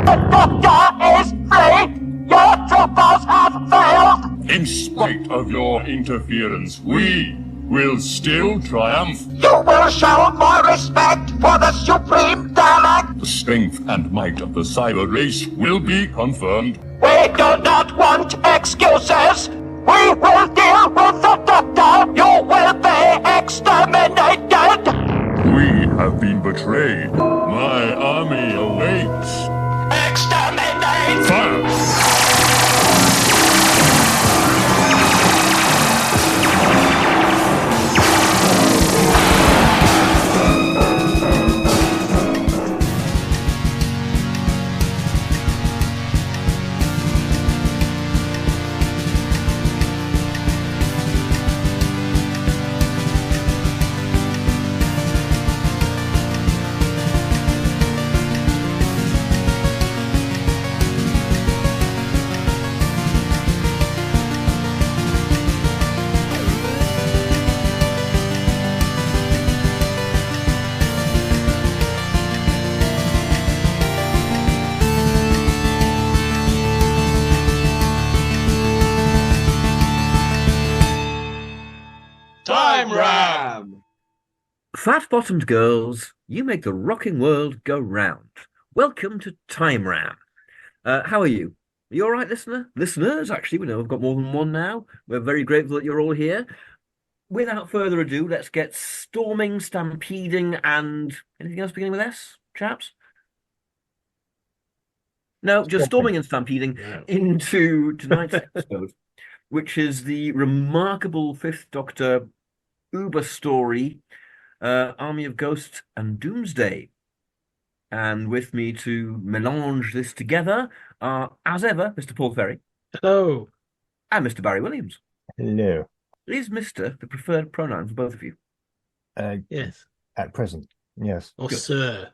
The doctor is free! Your troopers have failed! In spite of your interference, we will still triumph. You will show more respect for the Supreme Dalek! The strength and might of the cyber race will be confirmed. We do not want excuses! We will deal with the doctor! You will be exterminated! We have been betrayed. My army awaits. Exterminate! Fire! Flat-bottomed girls, you make the rocking world go round. Welcome to Time Ram. How are you? Are you all right, listener? Listeners, actually, we know we've got more than one now. We're very grateful that you're all here. Without further ado, let's get storming, stampeding, and anything else beginning with S, chaps? No, just storming and stampeding into tonight's episode, which is the remarkable Fifth Doctor Uber story, Army of Ghosts and Doomsday. And with me to melange this together are, as ever, Mr. Paul Ferry. Hello. And Mr. Barry Williams. Hello. Is Mr. the preferred pronoun for both of you? Yes. At present, yes. Or Good. Sir.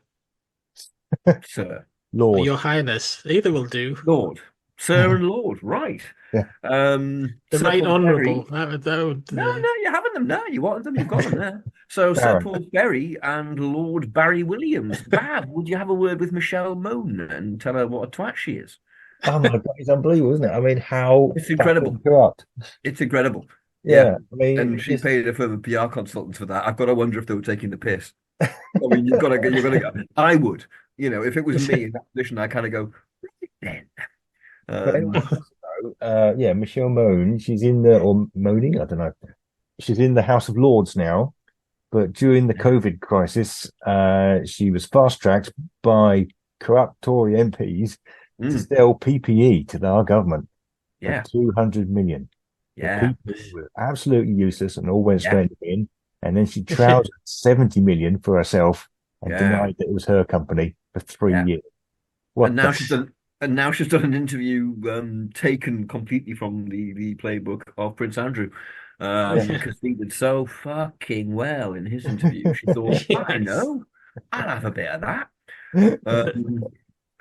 Sir. Lord. Or Your Highness. Either will do. Lord. Sir and Lord, right. Yeah. The Sir Right Paul Honourable. Ferry- That would, No, you're having them now. You wanted them, you've got them there. So Sir Baron. Paul Ferry and Lord Barry Williams. Bab, would you have a word with Michelle Moan and tell her what a twat she is? Oh my God, it's unbelievable, isn't it? I mean, how It's incredible. corrupt. It's incredible. Yeah, I mean, And she it's- paid a further PR consultant for that. I've got to wonder if they were taking the piss. I mean, you're gonna go. I would, if it was me in that position, I kind of go, right then. but anyway, yeah, Michelle Moan, she's in the, or moaning, I don't know. She's in the House of Lords now, but during the COVID crisis, she was fast-tracked by corrupt Tory MPs to sell PPE to our government. Yeah. For 200 million. Yeah. The PPE were absolutely useless and all went straight in. And then she trousered 70 million for herself and denied that it was her company for 3 years. What And now the- she's done an interview taken completely from the playbook of Prince Andrew. Because he did so fucking well in his interview. She thought, I know, I'll have a bit of that.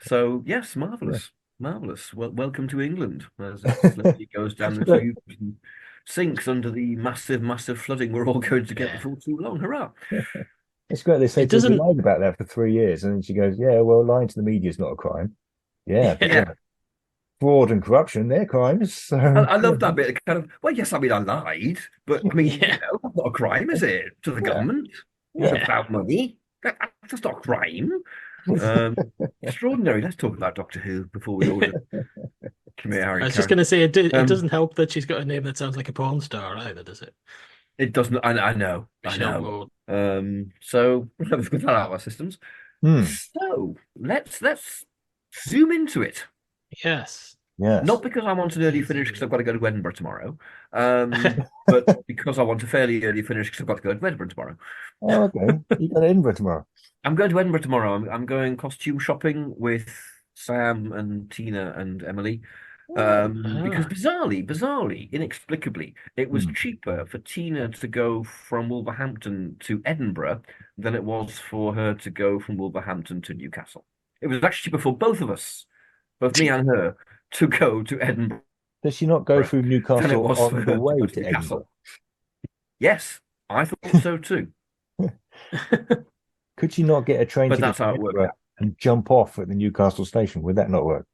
So yes, marvelous. Well, welcome to England as it slowly goes down the tubes and sinks under the massive flooding we're all going to get before too long. Hurrah! It's great. They say It doesn't- lied about that for 3 years, and then she goes, "Yeah, well, lying to the media is not a crime. Yeah. Fraud and corruption, they're crimes." So I love that bit. Kind of, well, yes, I mean, I lied, but I mean, that's not a crime, is it? To the government, it's about money. That's not a crime. Extraordinary. Let's talk about Doctor Who before we order. Come here, Harry. I was just going to say, it doesn't help that she's got a name that sounds like a porn star either, does it? It doesn't. I know. Michelle Moan. So we've got that out of our systems. So let's zoom into it. Yes. Not because I want an early finish because I've got to go to Edinburgh tomorrow, but because I want a fairly early finish because I've got to go to Edinburgh tomorrow. Oh, okay. You go to Edinburgh tomorrow. I'm going to Edinburgh tomorrow. I'm going costume shopping with Sam and Tina and Emily. Because bizarrely, inexplicably, it was cheaper for Tina to go from Wolverhampton to Edinburgh than it was for her to go from Wolverhampton to Newcastle. It was actually cheaper for both of us, both me and her, to go to Edinburgh. Does she not go through than it Newcastle was for on her the way go to Newcastle. Edinburgh? Yes, I thought so too. Could she not get a train But ticket that's how to it worked Edinburgh out. and jump off at the Newcastle station. Would that not work?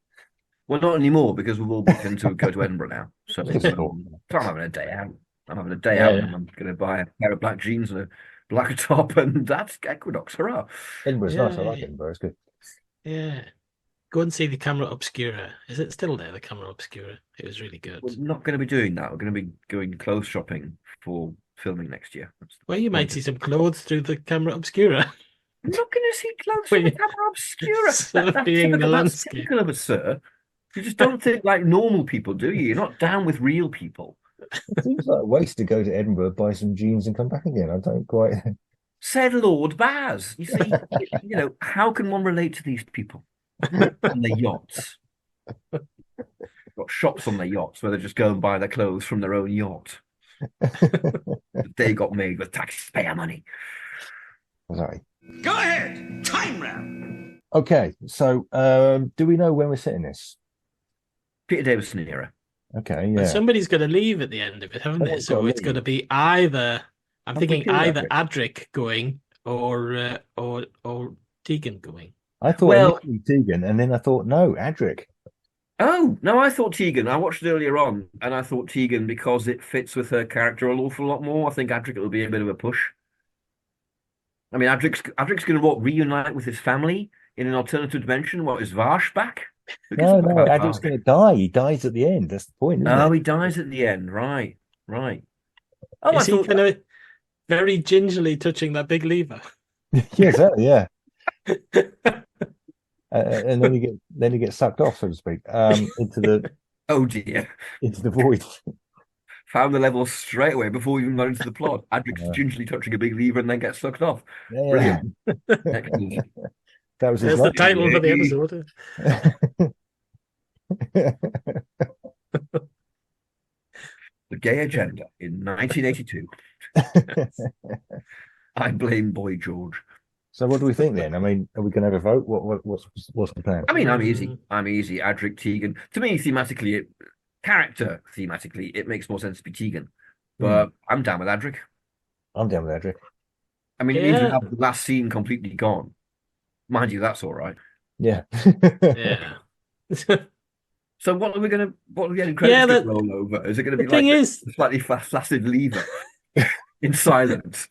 Well, not anymore because we've all booked in to go to Edinburgh now. So Sure. I'm having a day out. I'm having a day Yeah, out, yeah. and I'm going to buy a pair of black jeans and a black top, and that's Equinox. Hurrah! Edinburgh's nice. I like Yeah. Edinburgh. It's good. Yeah. Go and see the Camera Obscura. Is it still there, the Camera Obscura? It was really good. We're not going to be doing that. We're going to be going clothes shopping for filming next year. That's the Well, you might point. see some clothes through the Camera Obscura. I'm not going to see clothes from the Wait. Camera Obscura. Surveying the That's landscape. typical of us, sir. You just don't think like normal people, do you? You're not down with real people. It seems like a waste to go to Edinburgh, buy some jeans, and come back again. I don't quite. Said Lord Baz. You see, how can one relate to these people on their yachts? Got shops on their yachts where they just go and buy their clothes from their own yacht. They got made with taxpayer money. Sorry. Go ahead. Time round. Okay, so do we know when we're setting this? Peter Davison era. Okay, But yeah. somebody's going to leave at the end of it, haven't they? Someone's So gotta it's leave. going to be either, I'm Have we thinking killed either Adric? Adric going or Tegan going. I thought Well- initially Tegan, and then I thought no, Adric. Oh, no, I thought Tegan. I watched it earlier on, and I thought Tegan because it fits with her character an awful lot more. I think Adric will be a bit of a push. I mean, Adric's going to reunite with his family in an alternative dimension. What, is Varsh back? Who gives No, a fuck no, about Adric's Varsh? going to die. He dies at the end. That's the point, isn't Oh, it? he dies at the end. Right, right. Oh, I Is he thought kind of very gingerly touching that big lever? Yes, yeah. And then you get sucked off, so to speak, oh dear. into the void. Found the level straight away before we even got into the plot. Adric's gingerly touching a big lever and then gets sucked off. Yeah, Brilliant. Excellent. that was his There's the life. title for the Yeah. episode. The gay agenda in 1982. I blame Boy George. So what do we think then? I mean, are we going to have a vote? What's the plan? I mean, I'm easy. Adric, Tegan. To me, thematically, it makes more sense to be Tegan. But I'm down with Adric. I'm down with Adric. I mean, it means we Yeah. have the last scene completely gone. Mind you, that's all right. Yeah. Yeah. So what are we getting Yeah, credits that- roll over? Is it going to be The thing like is, a slightly flaccid lever in silence?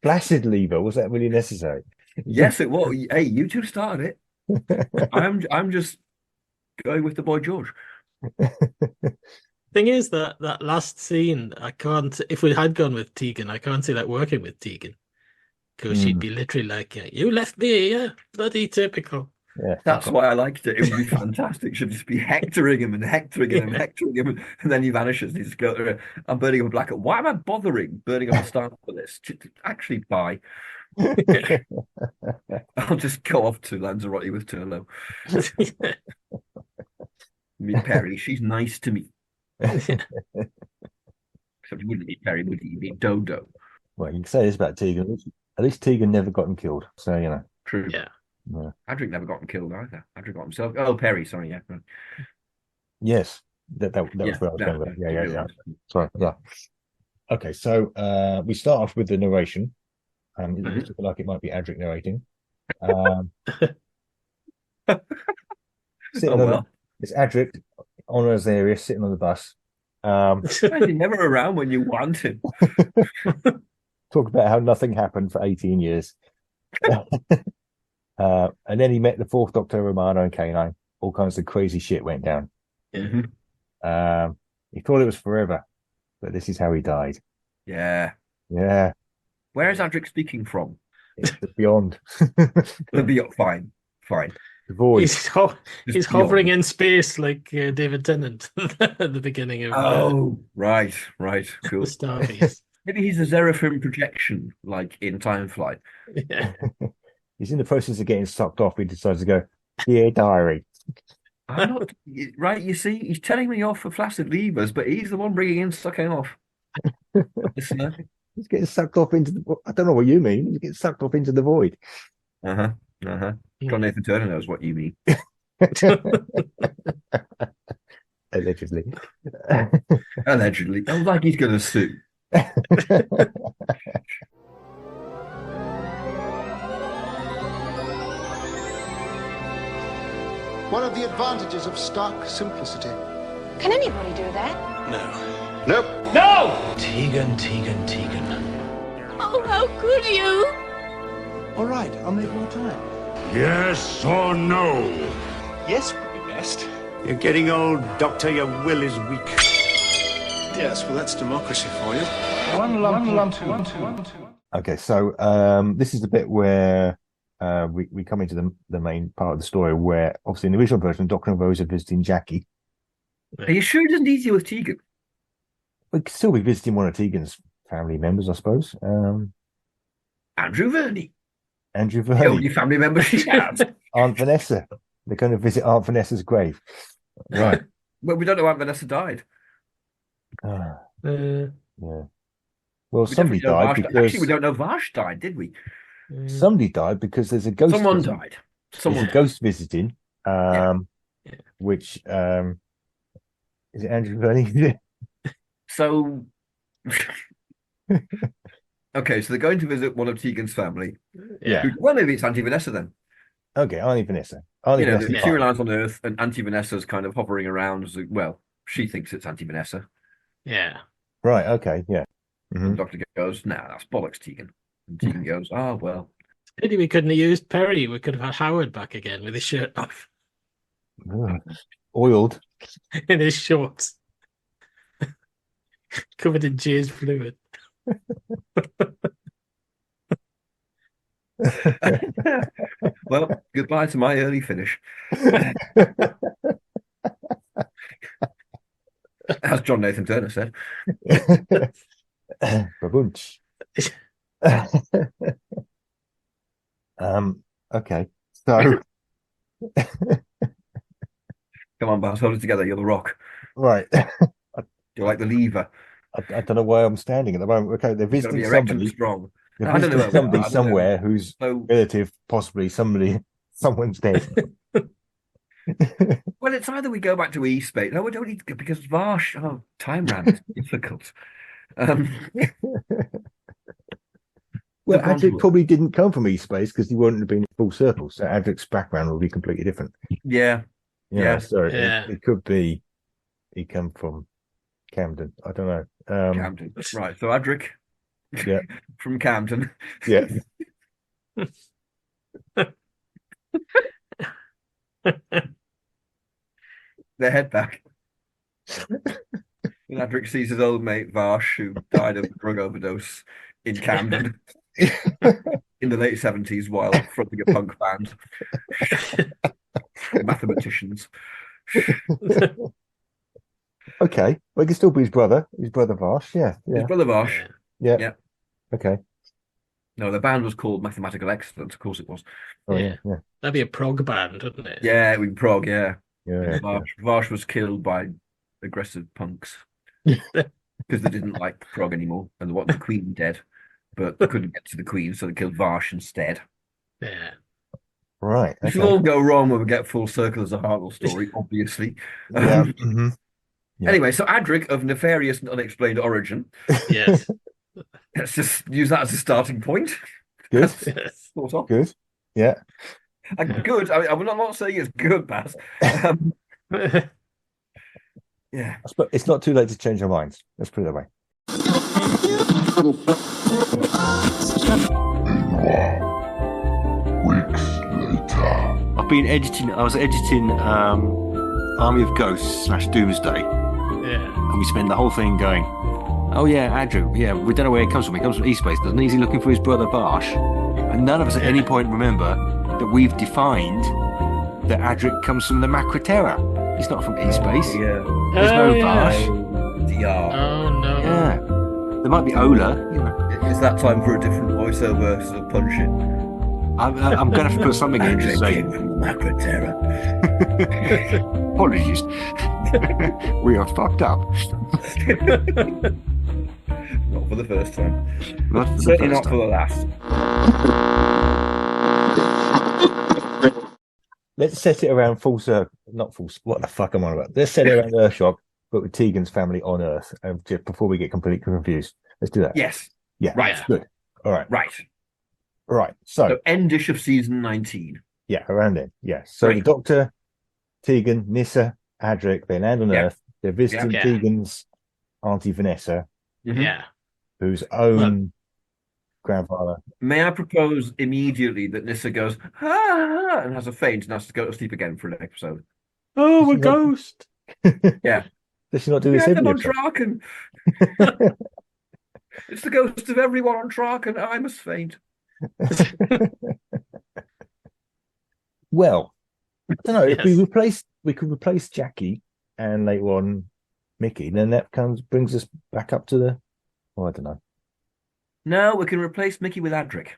Flaccid lever, was that really necessary? Yes, it was. Hey, you two started it. I'm just going with the Boy George. thing is that last scene, I can't. If we had gone with Tegan, I can't see that working with Tegan because she'd be literally like, "You left me, yeah, bloody typical." Yeah. That's why I liked it. It would be fantastic. She'd just be hectoring him and hectoring him and hectoring him, and then he vanishes. He just goes, I'm burning up a black. Why am I bothering burning up a star for this? Actually, bye. I'll just go off to Lanzarote with Turlo. Meet Perry. She's nice to me. Except you wouldn't meet Perry, would you? You'd meet Dodo. Well, you can say this about Tegan. At least Tegan never got him killed. So, you know. True. Yeah. Yeah. Adric never got him killed either. Adric got himself. Oh, Perry. Sorry, yeah. Right. Yes. That was where I was going with that. Yeah. Sorry. Yeah. Okay, so we start off with the narration. It looks like it might be Adric narrating. It's Adric on Alzarian sitting on the bus. He's never around when you want him. Talk about how nothing happened for 18 years. And then he met the fourth Doctor, Romano and K9. All kinds of crazy shit went down. Mm-hmm. He thought it was forever, but this is how he died. Yeah. Yeah, Where is Adric speaking from? it's the beyond. The beyond. Fine. The void. He's hovering in space like David Tennant at the beginning of Oh, right. Cool. Stargaze. Maybe he's a Seraphim projection, like in Time Flight. Yeah. He's in the process of getting sucked off. He decides to go, Dear Diary. I'm not right. You see, he's telling me off for flaccid levers, but he's the one bringing in sucking off. Listener. He's getting sucked off into the. I don't know what you mean. He's getting sucked off into the void. John Nathan Turner knows what you mean. Allegedly. Allegedly. Oh, like he's going to sue. One of the advantages of stark simplicity. Can anybody do that? No. Nope. No! Tegan. Oh, how could you? All right, I'll make more time. Yes or no? Yes would be best. You're getting old, Doctor. Your will is weak. Yes, well, that's democracy for you. One lump, two. Okay, so this is the bit where we come into the main part of the story, where obviously in the original version, Doctor and Rose are visiting Jackie. Are you sure it isn't easier with Tegan? We could still be visiting one of Tegan's family members, I suppose. Andrew Verney. Andrew The only Verney, family member she has. Aunt Vanessa. They're going to visit Aunt Vanessa's grave. Right. Well, we don't know Aunt Vanessa died. Yeah. Well, We somebody definitely know died Varsh- because Actually, we don't know Varsh died, did we? somebody died because there's a ghost. Someone visiting. died. There's Someone a ghost visiting. Yeah. Which is it Andrew Verney? So, okay, so they're going to visit one of Tegan's family. Yeah. Well, maybe it's Auntie Vanessa then. Okay, Auntie Vanessa. Auntie You know, Vanessa. she relies on Earth, and Auntie Vanessa's kind of hovering around. Well, she thinks it's Auntie Vanessa. Yeah. Right. Okay. Yeah. And Mhm. the doctor goes, "Nah, that's bollocks, Tegan." And Tegan goes, "Oh well." Pity we couldn't have used Perry. We could have had Howard back again with his shirt off Ugh. Oiled. in his shorts, covered in jizz fluid. Well, goodbye to my early finish, as John Nathan Turner said. Babunch. Okay. So Come on, Baz, hold it together. You're the rock. right. You're like the lever. I don't know why I'm standing at the moment. Okay, they're You've got to visiting be erect and somebody. strong. They're I don't know visiting where we are. somebody I don't know. somewhere who's So, relative, possibly someone's dead. well, it's either we go back to E-Space. No, we don't need to, because Varsh, time ram is difficult. Well, They've gone Adric to- probably didn't come from E-Space because he wouldn't have been full circle. So Adric's background will be completely different. Yeah, You Yeah. know, so Yeah. it could be he come from Camden. I don't know. Camden. Right, so Adric Yeah. from Camden. Yeah. They head back. And Adric sees his old mate Varsh, who died of a drug overdose in Camden in the late 70s while fronting a punk band. Mathematicians. Okay. Well, he can still be his brother Varsh. Yeah. His Yeah. brother Varsh. Yeah. Yeah. Okay. No, the band was called Mathematical Excellence. Of course it was. Oh, Yeah. yeah. That'd be a prog band, wouldn't it? Yeah, we prog, yeah. Yeah. Varsh was killed by aggressive punks because they didn't like prog anymore and they wanted the Queen dead, but they couldn't get to the Queen, so they killed Varsh instead. Yeah. Right. This Okay. will all go wrong when we get full circle as a Hartnell story, obviously. Yeah. Mhm. Yeah. Anyway, so Adric of nefarious and unexplained origin. Yes. Let's just use that as a starting point. Good. Yes. Sort of. Good. Yeah. Good. I'm not saying it's good, Baz. Yeah. But it's not too late to change our minds. Let's put it that way. Weeks later. I've been editing. I was editing Army of Ghosts / Doomsday, Yeah. and we spend the whole thing going, "Oh yeah, Andrew. Yeah, we don't know where he comes from. He comes from E-Space, doesn't he? Is he looking for his brother Varsh?" And none of us at any point remember that we've defined that Adric comes from the Macroterra. He's not from E-Space. Yeah. There's no Oh, yeah. Varsh. DR. Oh no. Yeah, there might be Ola. You know. It's that time for a different voiceover sort of punch it. I'm going to have to put something in to Adric say came from the Macroterra. apologies. We are fucked up. Not for the first time. Not for the Certainly first not for the last. Let's set it around full circle. Not full. What the fuck am I on about? Let's set it around Earthshock, but with Tegan's family on Earth, just before we get completely confused. Let's do that. Yes. Yeah. Right. Good. All right. Right. Right. So So endish of season 19. yeah, around then. Yeah. So Right. the Doctor Tegan, Nyssa, Adric, they land on Yeah. Earth. They're visiting Yeah. Tegan's Auntie Vanessa, Mhm. Yeah. whose own grandfather. May I propose immediately that Nyssa goes, ah, and has a faint and has to go to sleep again for an episode? Oh, a She's not- ghost. Yeah. Does she not do this Yeah, them every on episode? Traken. It's the ghost of everyone on Traken. I must faint. Well, I don't know. If Yes. we could replace Jackie and later on Mickey, then that brings us back up to the. Oh, I don't know. No, we can replace Mickey with Adric.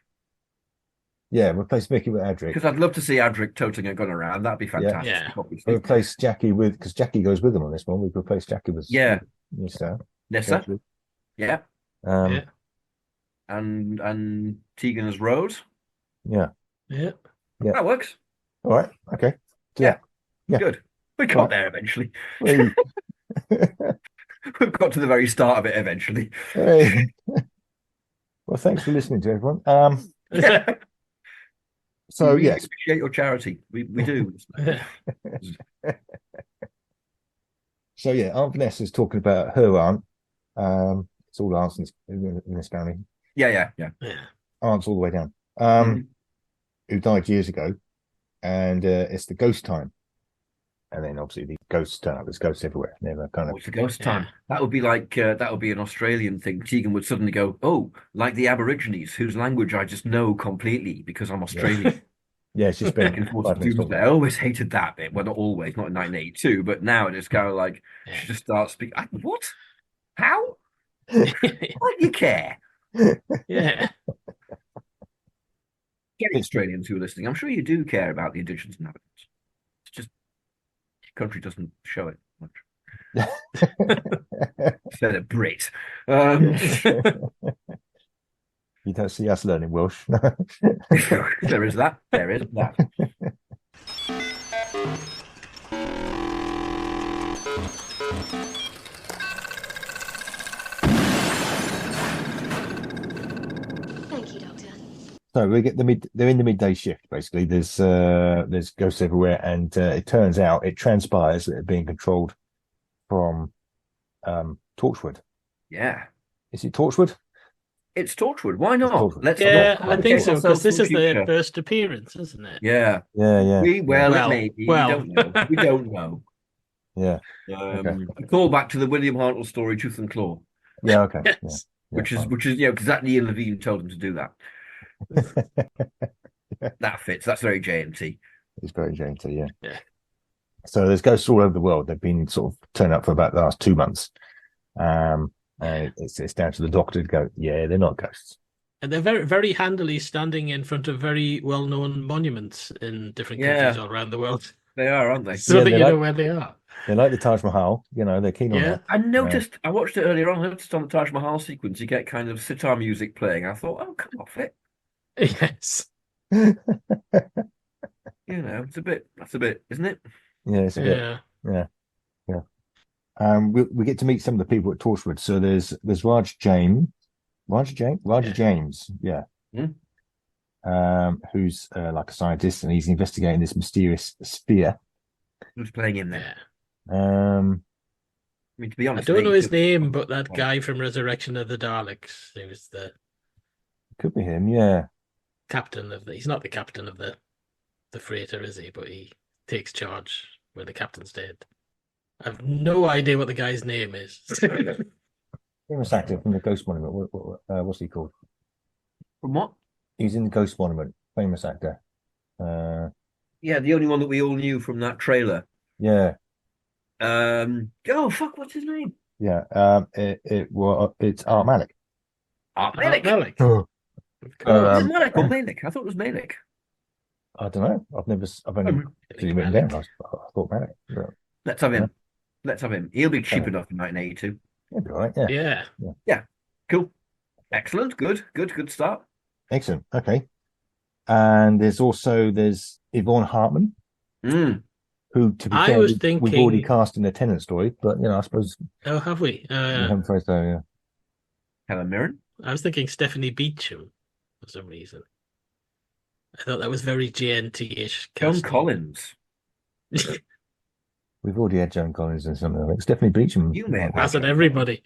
Yeah, replace Mickey with Adric. Because I'd love to see Adric toting a gun around. That'd be fantastic. Yeah. Obviously. Replace Jackie with because Jackie goes with them on this one. We could replace Jackie with Nyssa. Nyssa. Yeah. Yeah. And Tegan as Rose. Yeah. Yeah. That works. All right. Okay. Yeah. Good. We got there eventually. Hey. We've got to the very start of it eventually. Hey. Well, thanks for listening to everyone. Yeah. So we yes, appreciate your charity. We do. so yeah, Aunt Vanessa's talking about her aunt. It's all aunts in this family. Yeah. Aunts all the way down. Who died years ago, and it's the ghost time. And then obviously the ghosts turn up. There's ghosts everywhere. Never kind of. It's a ghost time. That would be like that would be an Australian thing. Tegan would suddenly go, "Oh, like the Aborigines, whose language I just know completely because I'm Australian." Yeah, she's been. Back and forth to Doomsday. I always hated that bit. Well, not always, not in 1982, but now it's kind of like she just starts speaking. What? How? Why do you care? Yeah. Get Australians who are listening. I'm sure you do care about the indigenous inhabitants. It's just the country doesn't show it much. Instead of Brit. You don't see us learning Welsh. There is that. There is that. Thank you, Doctor. So we get they're in the midday shift basically. There's ghosts everywhere, and it transpires that they're being controlled from Torchwood. Yeah. Is it Torchwood? It's Torchwood. Why not? Torchwood. Let's Yeah, not I think so, complicate because this ourselves is in their future. first appearance, isn't it? Yeah. Yeah. It may be. Well. We don't know. We don't know. Yeah. A call back to the William Hartnell story, Tooth and Claw, Yeah. Okay. Yes. Yeah, which is fine. because that Ian Levine told him to do that. That fits. That's very JMT. It's very JT. Yeah. Yeah. So there's ghosts all over the world. They've been sort of turning up for about the last 2 months. And it's down to the doctor to go, yeah, they're not ghosts. And they're very, very handily standing in front of very well-known monuments in different countries all around the world, They are, aren't they? so Yeah, that they're you like- know where they are. They're like the Taj Mahal, they're keen on Yeah. that. I noticed. I watched it earlier on. I noticed on the Taj Mahal sequence, you get kind of sitar music playing. I thought, oh, come off it. Yes. It's a bit. That's a bit, isn't it? Yeah, it's a bit. Yeah. We get to meet some of the people at Torchwood. So there's Raj James, yeah. Who's like a scientist, and he's investigating this mysterious sphere. Who's playing him there? Yeah. I mean, to be I honest, don't know his they- name, but that guy from Resurrection of the Daleks, he was the Could be him, yeah. captain of he's not the captain of the freighter, is he? But he takes charge when the captain's dead. I have no idea what the guy's name is. Famous actor from the Ghost Monument. What's he called? From what? He's in the Ghost Monument. Famous actor. Yeah, the only one that we all knew from that trailer. Yeah. Oh fuck! What's his name? Yeah. It's Art Malik. Art Malik. Malik. Oh, Is it Malik or Malik? I thought it was Malik. I don't know. I've only seen him written down. I thought Malik. But Let's have him. Let's have him. He'll be cheap enough in 1982. it'd be all right. Yeah. Cool. Excellent. Good start. Excellent. Okay. And there's Yvonne Hartman, who, to be I fair, was we've already thinking- cast in the Tennant story, but I suppose Oh, have we? we haven't phrased that. Yeah. Helen Mirren. I was thinking Stephanie Beecham for some reason. I thought that was very GNT-ish. Joan casting. Collins. We've already had Joan Collins and something. It's definitely Beecham. You may have Hasn't everybody?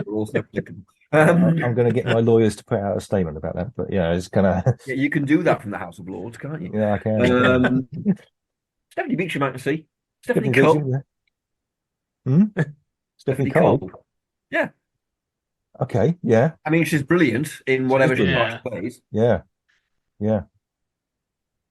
Also applicable. I'm going to get my lawyers to put out a statement about that. But yeah, it's kind of. Yeah, you can do that from the House of Lords, can't you? Yeah, I can. Stephanie Beecham, I can see. Stephanie Beecham, Cole. yeah. Stephanie Cole. Yeah. Okay. Yeah. I mean, she's brilliant in whatever she brilliant. plays. Yeah. Yeah.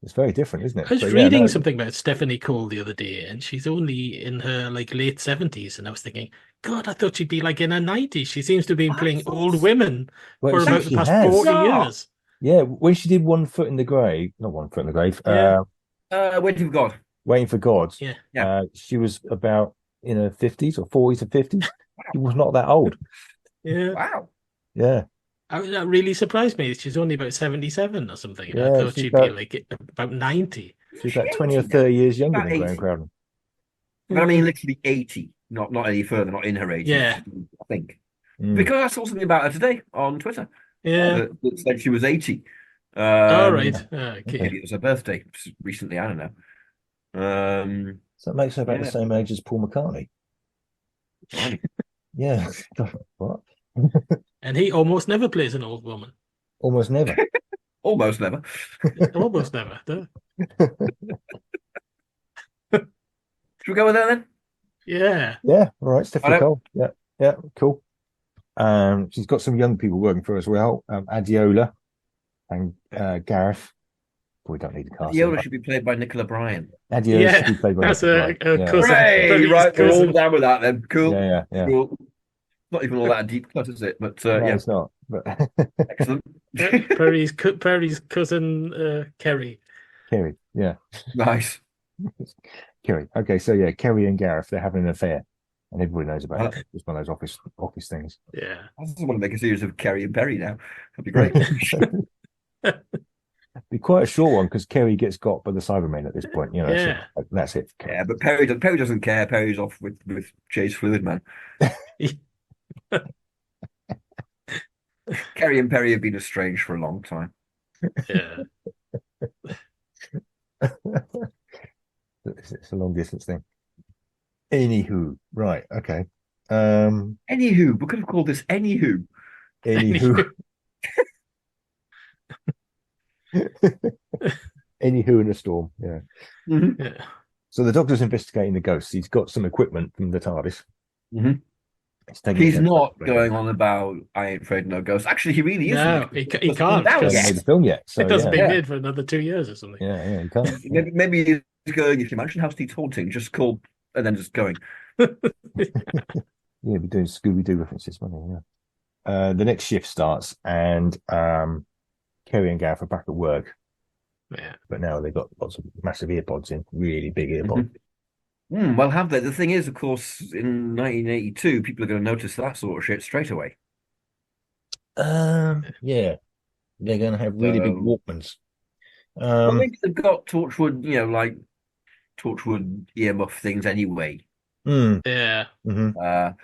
It's very different, isn't it? I was But reading something about Stephanie Cole the other day, and she's only in her like late 70s, and I was thinking, God, I thought she'd be like in her 90s. She seems to be playing old women Well, for in about fact, the past she has. 40 Yeah. years. Yeah, when she did One Foot in the Grave, not One Foot in the Grave, Yeah. Waiting for God. Waiting for God. Yeah. She was about in her 50s or 40s or 50s. She was not that old. Yeah. Wow. Yeah. That really surprised me. She's only about 77 or something. Yeah, I thought she's she'd about- be like about 90. She's about 20 or 30 years younger About than Graham 80. Crowden. But I mean, literally 80, not any further, not in her 80s. Yeah. I think. Mm. Because I saw something about her today on Twitter. Yeah. That said she was 80. All right. Maybe Okay. it was her birthday recently. I don't know. So that makes her about Yeah. the same age as Paul McCartney. Blimey. Yeah. What? And he almost never plays an old woman. Almost never. Almost never. Almost never. Duh. Should we go with that then? Yeah. Yeah. All right. Stephanie I Cole. Yeah. Yeah. Cool. She's got some young people working for her as well. Adiola and Gareth. We don't need to cast. Yoda should be played by Nicola Bryan. Adiola Yeah, should be played by that's Nicola a Bryan. Yeah. cousin. Hooray! Bernie's Right, we're all cousin. down with that then. Cool. Yeah. Yeah. Cool. Not even all that deep cut, is it? But No, yeah, it's not. But excellent. Perry's cousin Kerry. Kerry. Yeah. Nice. Kerry. Okay. So yeah, Kerry and Gareth, they're having an affair, and everybody knows about it. It's one of those office things. Yeah. I just want to make a series of Kerry and Perry now. That'd be great. Be quite a short one because Kerry gets got by the Cybermen at this point. You know, Yeah. so that's it. For Kerry. Yeah, but Perry doesn't care. Perry's off with Chase Fluid Man. Kerry and Perry have been estranged for a long time. Yeah. It's a long distance thing. Anywho, right? Okay. Anywho, we could have called this Anywho. Anywho. Anywho in a storm. Yeah. Yeah. So the Doctor's investigating the ghosts. He's got some equipment from the TARDIS. Mhm. He's not going on about I ain't afraid of no ghosts. Actually, he really is. No, he can't. Now, Hasn't yes. made the film yet. So It doesn't yeah. be made for another 2 years or something. Yeah, he can't. Maybe he's going. If you mention House Needs Haunting, just call and then just going. Yeah, be doing Scooby Doo references, won't he? Yeah. The next shift starts, and Kerry and Gareth are back at work, Yeah. but now they've got lots of massive earpods in, really big earpods. Well, have they? The thing is, of course, in 1982, people are going to notice that sort of shit straight away. Yeah, they're going to have really big So- Walkmans. Well, maybe they've got Torchwood, like Torchwood earmuff things anyway. Yeah.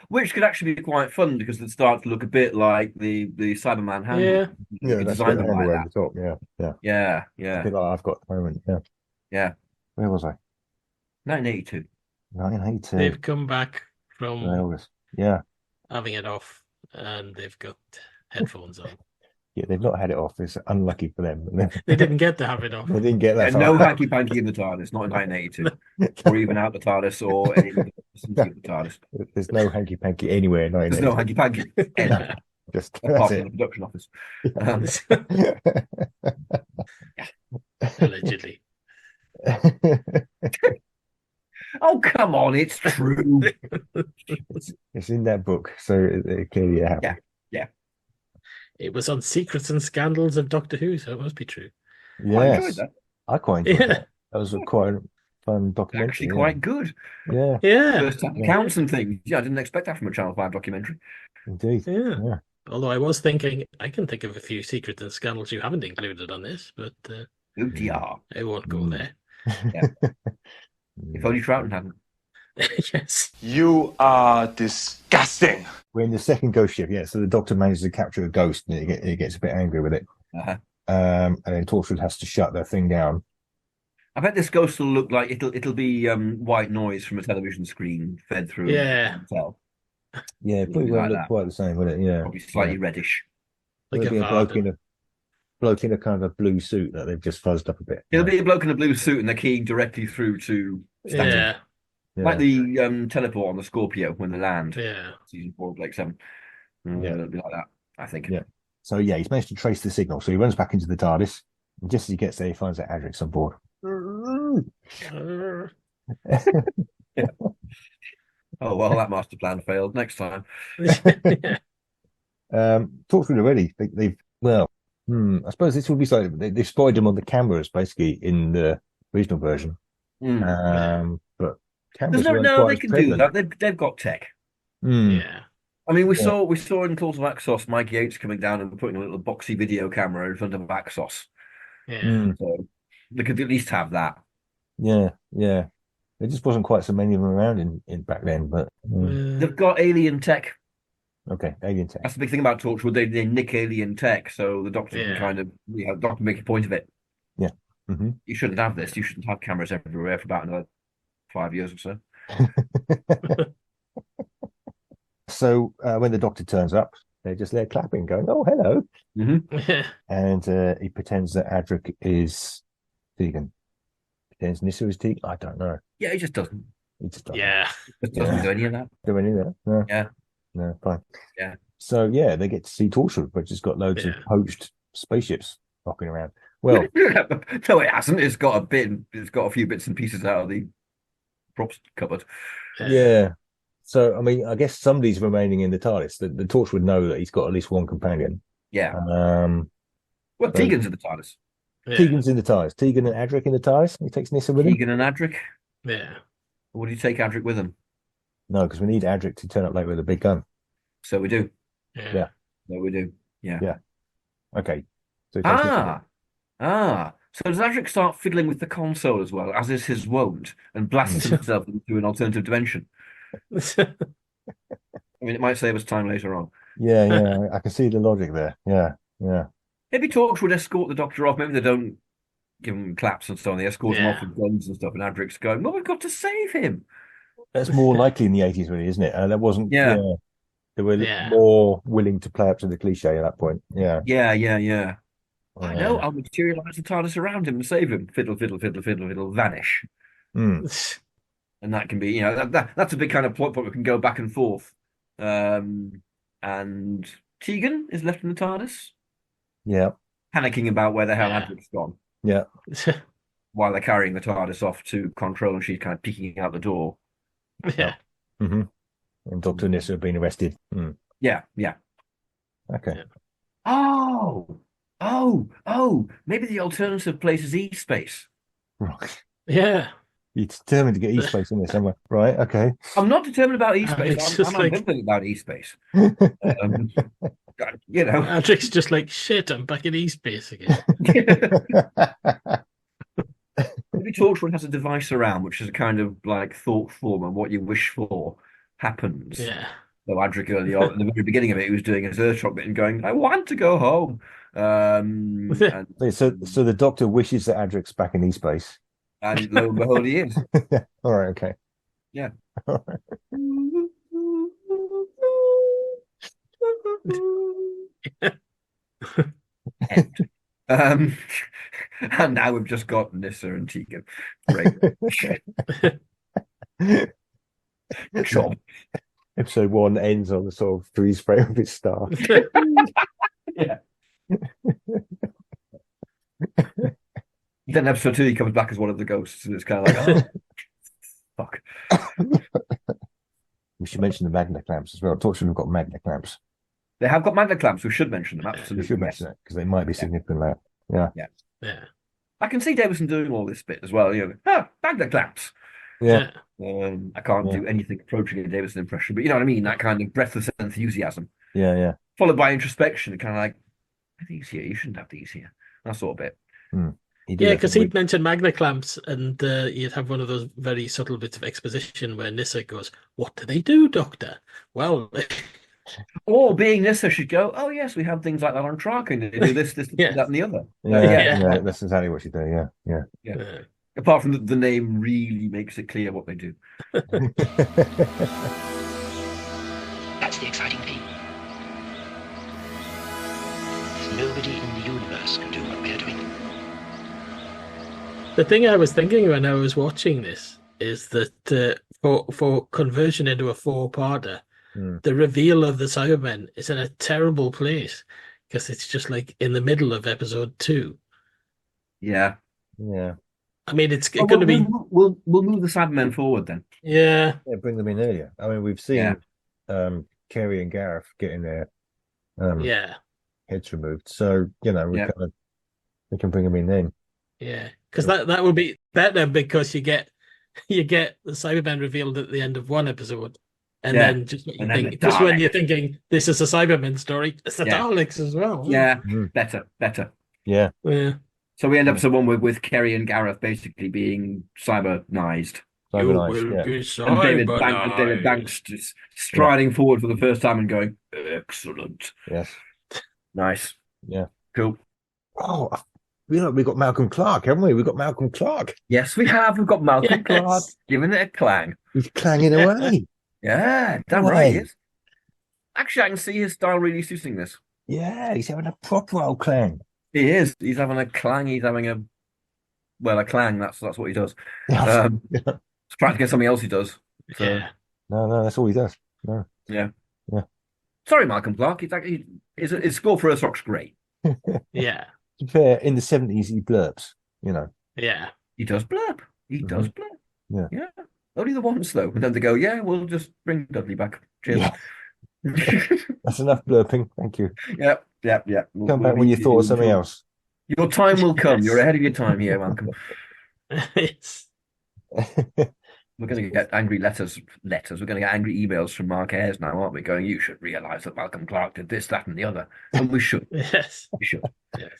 Which could actually be quite fun because it starts to look a bit like the Cyberman handle. Yeah. Yeah, You that's design got them the like over that. the top. Yeah. Yeah, A yeah, bit like I've got at the moment. Yeah. yeah. Where was I? 1982. 1982. They've come back from August. Yeah. having it off and they've got headphones on. Yeah, they've not had it off. It's unlucky for them. They didn't get to have it off. They didn't get that And far. no hanky panky in the TARDIS, not in 1982, or even out the TARDIS or any of the TARDIS. There's no hanky panky anywhere in There's no 1982. hanky panky anywhere, Just apart that's from the production office. Allegedly. it. Oh, come on, it's true. It's in that book, so it clearly happened. Yeah. It was on Secrets and Scandals of Doctor Who, so it must be true. I enjoyed Yes, that. I quite enjoyed Yeah. that. That was a quite fun documentary. Actually, yeah. quite good. Yeah, Yeah. First time accounts and things. Yeah, I didn't expect that from a Channel 5 documentary. indeed. Yeah. Yeah. Although I was thinking, I can think of a few secrets and scandals you haven't included on this, but Oh, dear. I won't go there. If only Troughton hadn't. Yes. You are disgusting. We're in the second ghost ship, yeah. So the Doctor manages to capture a ghost, and he gets a bit angry with it. Uh-huh. and then Torchwood has to shut their thing down. I bet this ghost will look like it'll be white noise from a television screen fed through. Yeah. Yeah, it probably Be won't like look that. quite the same, will it? Yeah, Probably slightly reddish. Will Like it be a a bloke in Varden. bloke in a kind of a blue suit that they've just fuzzed up a bit. It'll be a bloke in a blue suit, and they're keying directly through to static. Yeah. Like the teleport on the Scorpio when they land. Yeah. Season 4, Blake 7. Yeah. It'll be like that, I think. Yeah. So yeah, he's managed to trace the signal. So he runs back into the TARDIS, and just as he gets there, he finds that Adric's on board. Yeah. Oh well, that master plan failed. Next time. Torchwood already. They've I suppose this would be slightly. They've spotted him on the cameras, basically in the original version. But cameras No, weren't they quite as can do prevalent. that. They've got tech. Yeah. I mean, we saw in Claws of Axos, Mike Yates coming down and putting a little boxy video camera in front of Axos. Yeah. So they could at least have that. Yeah. There just wasn't quite so many of them around in back then, but They've got alien tech. okay, alien tech. That's the big thing about Torchwood. They nick alien tech, so the Doctor can kind of, Doctor make a point of it. Yeah. Mm-hmm. You shouldn't have this. You shouldn't have cameras everywhere for about another 5 years or so. So when the Doctor turns up, they're just there clapping, going, "Oh, hello!" Yeah. And he pretends that Adric is Tegan. Pretends Nissa is Tegan. I don't know. Yeah, he just doesn't. He just doesn't. Yeah. Just doesn't do any of that. Do any of that? No. Yeah. No, fine. Yeah. So yeah, they get to see Torchwood, but just got loads of Yeah. poached spaceships rocking around. Well, No, it hasn't. It's got a few bits and pieces out of the props cupboard. yeah. So I mean, I guess somebody's remaining in the TARDIS. The Torch would know that he's got at least one companion. Yeah. Well, Tegan's in the TARDIS. Yeah. Tegan's in the TARDIS. Tegan and Adric in the TARDIS. He takes Nissa with him. Tegan and Adric. Yeah. Or would you take Adric with him? No, because we need Adric to turn up later with a big gun. So we do. Yeah. No, we do. Yeah. Yeah. Okay. So he takes Nissa with him. So does Adric start fiddling with the console as well, as is his wont, and blasts himself into an alternative dimension? I mean, it might save us time later on. Yeah. I can see the logic there. Yeah. Maybe Torch would escort the Doctor off. Maybe they don't give him claps and so on. They escort him off with guns and stuff, and Adric's going, "Well, we've got to save him." That's more likely in the 80s, really, isn't it? That wasn't. Yeah. They were more willing to play up to the cliche at that point. Yeah. Yeah. I know. I'll materialize the TARDIS around him and save him. Fiddle, fiddle, fiddle, fiddle. It'll vanish. And that can be, that's a big kind of plot point. We can go back and forth. And Tegan is left in the TARDIS. Yeah. Panicking about where the hell Adric's gone. Yeah. While they're carrying the TARDIS off to control, and she's kind of peeking out the door. Yeah. Mm-hmm. And Dr. Nissa have been arrested. Yeah. Okay. Yeah. Oh, maybe the alternative place is E-Space. Right. Yeah. You're determined to get E-Space in there somewhere. Right, okay. I'm not determined about E-Space. It's I'm just like- ambivalent about E-Space. Adric's just like, shit, I'm back in E-Space again. Maybe Torchwood has a device around, which is a kind of like thought form, and what you wish for happens. Yeah. So Adric early on, at the very beginning of it, he was doing his Earthshock bit and going, "I want to go home." And So the Doctor wishes that Adric's back in E-Space. And lo and behold, he is. All right, okay. Yeah. All right. And now we've just got Nissa and Tegan. Great. Good job. Episode 1 ends on the sort of freeze frame of its star. Yeah. Then episode 2, he comes back as one of the ghosts, and it's kind of like, oh, fuck. We should mention the magna clamps as well. Torchwood have got magna clamps. They have got magna clamps. We should mention them. We Absolutely. should mention that because they might be significant. Yeah. Yeah. I can see Davison doing all this bit as well. Magna clamps. Yeah. I can't do anything approaching a Davison impression, but you know what I mean? That kind of breathless enthusiasm. Yeah. Followed by introspection, kind of like, are these here? You shouldn't have these here. That sort of bit. Yeah, because he'd mentioned magna clamps, and you'd have one of those very subtle bits of exposition where Nissa goes, "What do they do, Doctor?" Well, Or being Nissa should go, oh yes, we have things like that on track, and they do this, Yeah. that, and the other. Yeah, that's exactly what she do. Yeah. Yeah. Apart from the name really makes it clear what they do. That's the exciting thing. Nobody in the universe can do what we're doing. The thing I was thinking when I was watching this is that for conversion into a four-parter, the reveal of the Cybermen is in a terrible place because it's just like in the middle of episode 2. Yeah. I mean, it's going to be. We'll move the Cybermen forward then. Yeah. Bring them in earlier. I mean, we've seen Kerry and Gareth getting their heads removed, so we can bring them in then. Yeah, because that would be better because you get the Cybermen revealed at the end of one episode, and then just what you think, just when you're thinking this is a Cybermen story, it's the Daleks as well. Yeah, better. Yeah. So we end up someone with Kerry and Gareth basically being cybernized. Cybernized, And David Banks just striding forward for the first time and going, excellent. Yes. Nice. Yeah. Cool. Oh, we've got Malcolm Clark, haven't we? We've got Malcolm Clark. Yes, we have. We've got Malcolm Clark giving it a clang. He's clanging away. Yeah, damn right he is. Actually, I can see his style really suiting this. Yeah, he's having a proper old clang. He is. He's having a clang. He's having a clang. That's what he does. It's practically something else he does. So. Yeah. No, that's all he does. No. Yeah. Yeah. Sorry, Malcolm Clark. It's actually his score for Earth Rock's great. Yeah. To be fair, in the 70s, he blurps, Yeah. He does blurb. He does blurb. Yeah. Only the once, though. And then they go, yeah, we'll just bring Dudley back. Cheers. Yeah. That's enough blurping. Thank you. Yeah. Come back when you thought of something else. Your time will come. You're ahead of your time here, Malcolm. We're going to get angry letters. We're going to get angry emails from Mark Ayres now, aren't we? Going, you should realise that Malcolm Clark did this, that, and the other. And we should. Yes. We should. Yes.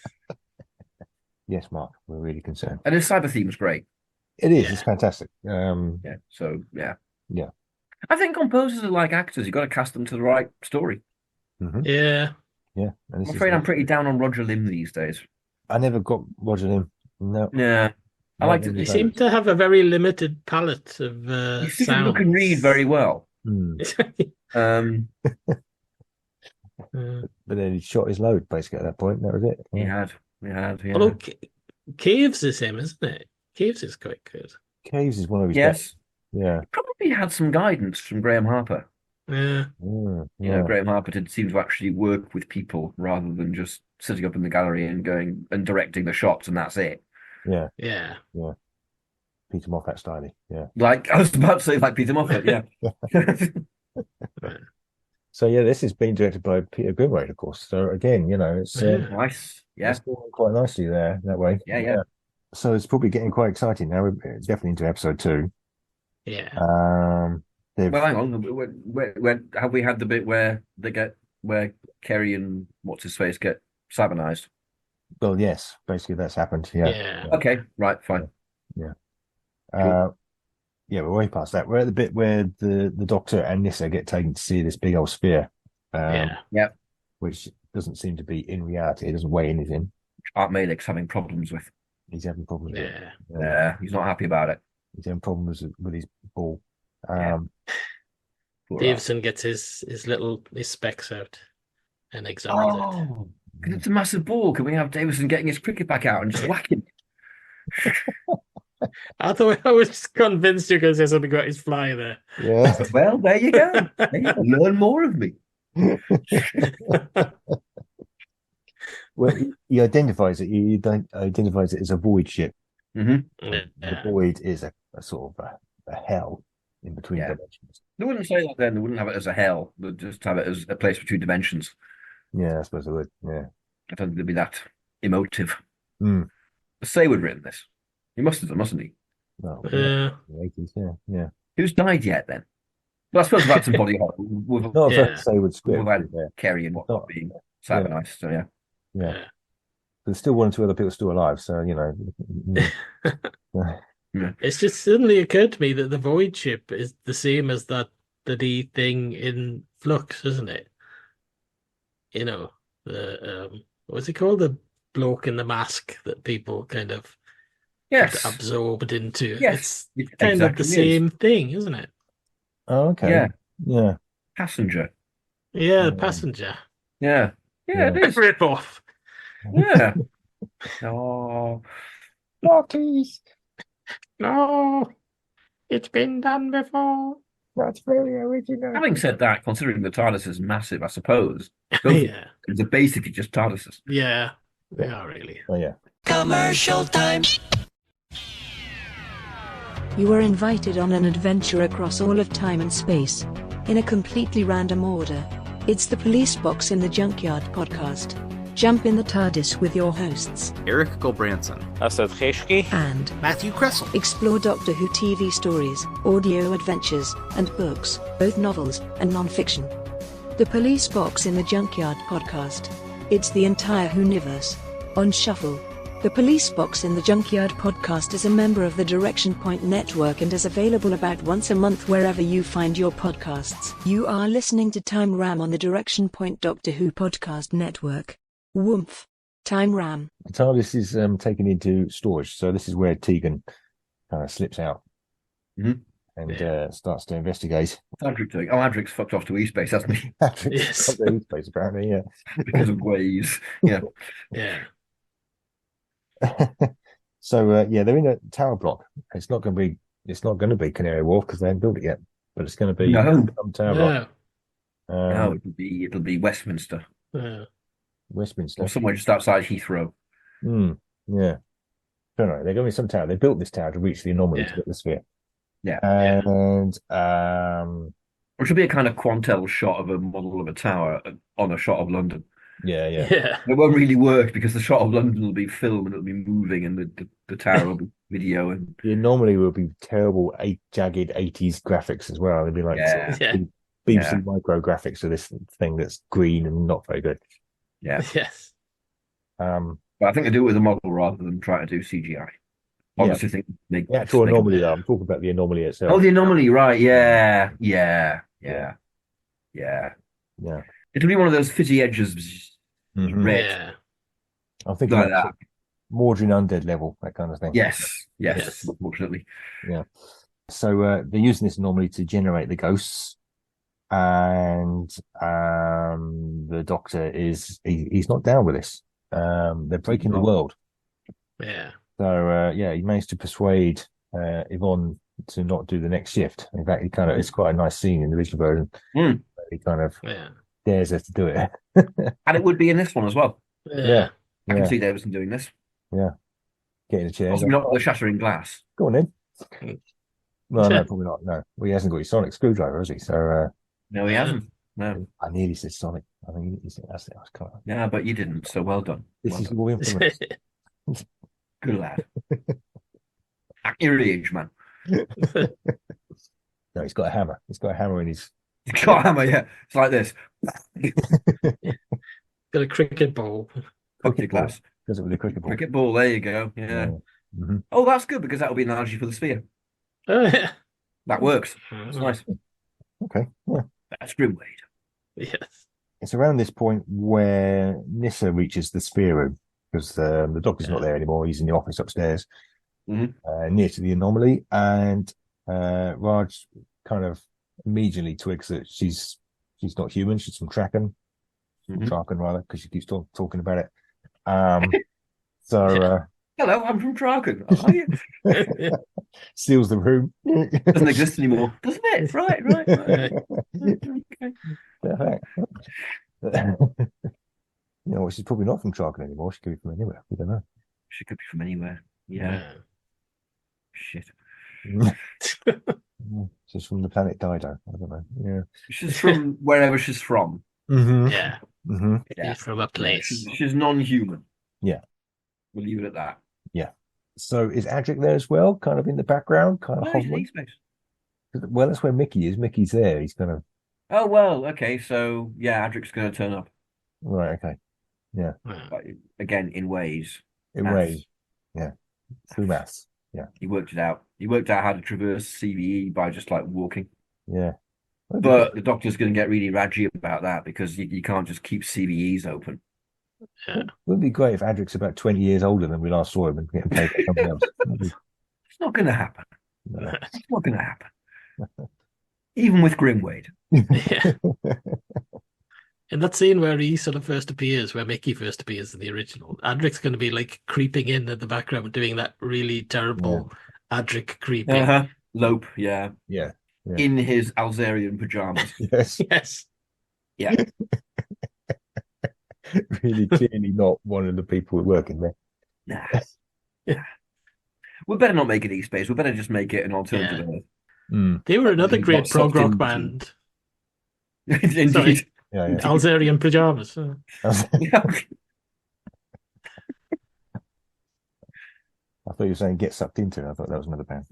Yes, Mark, we're really concerned. And his cyber theme's great. It is. It's fantastic. Yeah. I think composers are like actors. You've got to cast them to the right story. Mm-hmm. Yeah. Yeah. I'm afraid I'm pretty down on Roger Lim these days. I never got Roger Lim. No. Yeah. I like to. He seemed to have a very limited palette of He seemed to look and read very well. But then he shot his load basically at that point. That was it. He had. Although Caves is him, isn't it? Caves is quite good. Caves is one of his best. Yeah. He probably had some guidance from Graham Harper. Yeah. Graham Harper did seem to actually work with people rather than just sitting up in the gallery and going and directing the shots and that's it. Yeah. Peter Moffat styling. Yeah. Like I was about to say, like Peter Moffat. Yeah. So this has been directed by Peter Greenway, of course. So again, it's nice. Yeah. It's going quite nicely there that way. Yeah. So it's probably getting quite exciting now. We're definitely into episode 2. Yeah. Well, hang on. When have we had the bit where Kerry and what's his face get cybernized? Well, yes, basically that's happened. Yeah. Okay. Right. Fine. Yeah. Cool. We're way past that. We're at the bit where the Doctor and Nissa get taken to see this big old sphere. Which doesn't seem to be in reality. It doesn't weigh anything. Art Malik's having problems with. He's having problems with it. Yeah. He's not happy about it. He's having problems with his ball. Davison gets his specs out and examines it. Because it's a massive ball. Can we have Davison getting his cricket back out and just whacking? I thought I was convinced you could say something about his fly there. Yeah. Well, there you go. Learn more of me. Well, he identifies it. He identifies it as a void ship. Mm-hmm. The void is a sort of a hell in between dimensions. They wouldn't say that then. They wouldn't have it as a hell. They'd just have it as a place between dimensions. Yeah, I suppose they would. Yeah. I don't think they'd be that emotive. Mm. Say would written this. He must have done, mustn't he? Well, Yeah. The 80s, yeah. Who's died yet then? Well, I suppose we've had some body horror. Not a Saywood script. We've had Kerry and whatnot being cybernized, so yeah. But there's still 1 or 2 other people still alive, so It's just suddenly occurred to me that the void ship is the same as that bloody thing in Flux, isn't it? you know, the what's it called? The bloke in the mask that people kind of Yes. absorbed into. Yes. It's kind of the same thing, isn't it? Oh, okay. Yeah. Yeah. Passenger. Yeah, the passenger. Yeah. Yeah, it is. Rip off. Yeah. Oh. Rockies. No, it's been done before. That's very original. Having said that, considering the TARDIS is massive, I suppose Yeah. they're basically just TARDISes. Yeah, they are really. Oh, yeah. Commercial time. You are invited on an adventure across all of time and space, in a completely random order. It's the Police Box in the Junkyard podcast. Jump in the TARDIS with your hosts, Eric Gulbranson, Asad Kheshki, and Matthew Kressel. Explore Doctor Who TV stories, audio adventures, and books, both novels and non-fiction. The Police Box in the Junkyard podcast. It's the entire Whoniverse on shuffle. The Police Box in the Junkyard podcast is a member of the Direction Point Network and is available about once a month wherever you find your podcasts. You are listening to Time Ram on the Direction Point Doctor Who podcast network. Woomph. Time Ram. The TARDIS is taken into storage, so this is where Tegan kind of slips out and starts to investigate. What's Adric doing? Oh, Adric's fucked off to E-Space, hasn't he? Patrick's got the E-Space, apparently, yeah. Because of ways. Yeah. Yeah. So they're in a tower block. It's not going to be Canary Wharf because they haven't built it yet, but it's going to be some tower block. No, it'll be Westminster. Yeah. Westminster. Or somewhere just outside Heathrow. Yeah. Don't know. They're going to be some tower. They built this tower to reach the anomaly to get the sphere. Yeah. And which will be a kind of Quantel shot of a model of a tower on a shot of London. Yeah. Yeah. It won't really work because the shot of London will be film and it'll be moving and the tower will be video and the anomaly will be terrible, jagged 80s graphics as well. It'll be like BBC micro graphics of this thing that's green and not very good. Yeah. Yes. But I think they do it with a model rather than try to do CGI. Obviously, think the actual anomaly. Though, I'm talking about the anomaly itself. Oh, the anomaly, right? Yeah. It'll be one of those fizzy edges, red. Yeah. I'm thinking like that. Mordrin Undead level, that kind of thing. Yes. Unfortunately. Yeah. So they're using this anomaly to generate the ghosts. And the Doctor he's not down with this. They're breaking the world. Yeah. So he managed to persuade Yvonne to not do the next shift. In fact, it's quite a nice scene in the original version. He kind of dares her to do it. And it would be in this one as well. Yeah. I can see Davison doing this. Yeah. Get in a chair. Possibly not the shattering glass. Go on in. No, probably not. No. Well, he hasn't got his sonic screwdriver, has he? So no, he hasn't. No. I nearly said Sonic. I think he said that's it. I was kind of... Yeah, but you didn't. So well done. This is all infamous. Good lad. Accurate age, man. No, he's got a hammer. He's got a hammer in his. He's got a hammer. Yeah, it's like this. Got a cricket ball. Cricket glass. Does it with a cricket ball. Cricket ball. There you go. Yeah. Mm-hmm. Oh, that's good because that will be an analogy for the sphere. Oh yeah. That works. It's nice. Okay. Yeah. That's Grimwade. Yes. It's around this point where Nyssa reaches the sphere room because the Doctor's not there anymore. He's in the office upstairs, near to the anomaly, and Raj kind of immediately twigs that she's not human. She's from Traken, rather, because she keeps talking about it. Hello, I'm from Traken. Are you? Seals the room. Doesn't exist anymore, doesn't it? Right. Okay. She's probably not from Traken anymore. She could be from anywhere. We don't know. She could be from anywhere. Yeah. Shit. She's from the planet Dido. I don't know. Yeah. She's from wherever she's from. Yeah. Yeah. She's from a place. She's non-human. Yeah. We'll leave it at that. Yeah. So is Adric there as well? Kind of in the background, kind of hovering? Well, that's where Mickey is. Mickey's there. He's kind of. Oh well, okay. So yeah, Adric's going to turn up. Right. Okay. Yeah. But again, in ways. Yeah. Through maths. Yeah. He worked it out. He worked out how to traverse CVE by just like walking. Yeah. But the Doctor's going to get really raggy about that because you can't just keep CVEs open. Yeah. It would be great if Adric's about 20 years older than we last saw him and getting paid for something else. It's not going to happen. No. It's not going to happen. Even with Grimwade. Yeah. In that scene where he sort of first appears, where Mickey first appears in the original, Adric's going to be like creeping in at the background, doing that really terrible Adric creeping. Lope, yeah. Yeah. In his Alzarian pajamas. Yes. Yes. Yeah. Really clearly not one of the people working there. Nah. We better not make it East Base. We better just make it an alternative Earth. They were another great Got prog sucked rock into. band. Indeed. Sorry. Yeah. Alzarian pajamas. I thought you were saying get sucked into. I thought that was another band.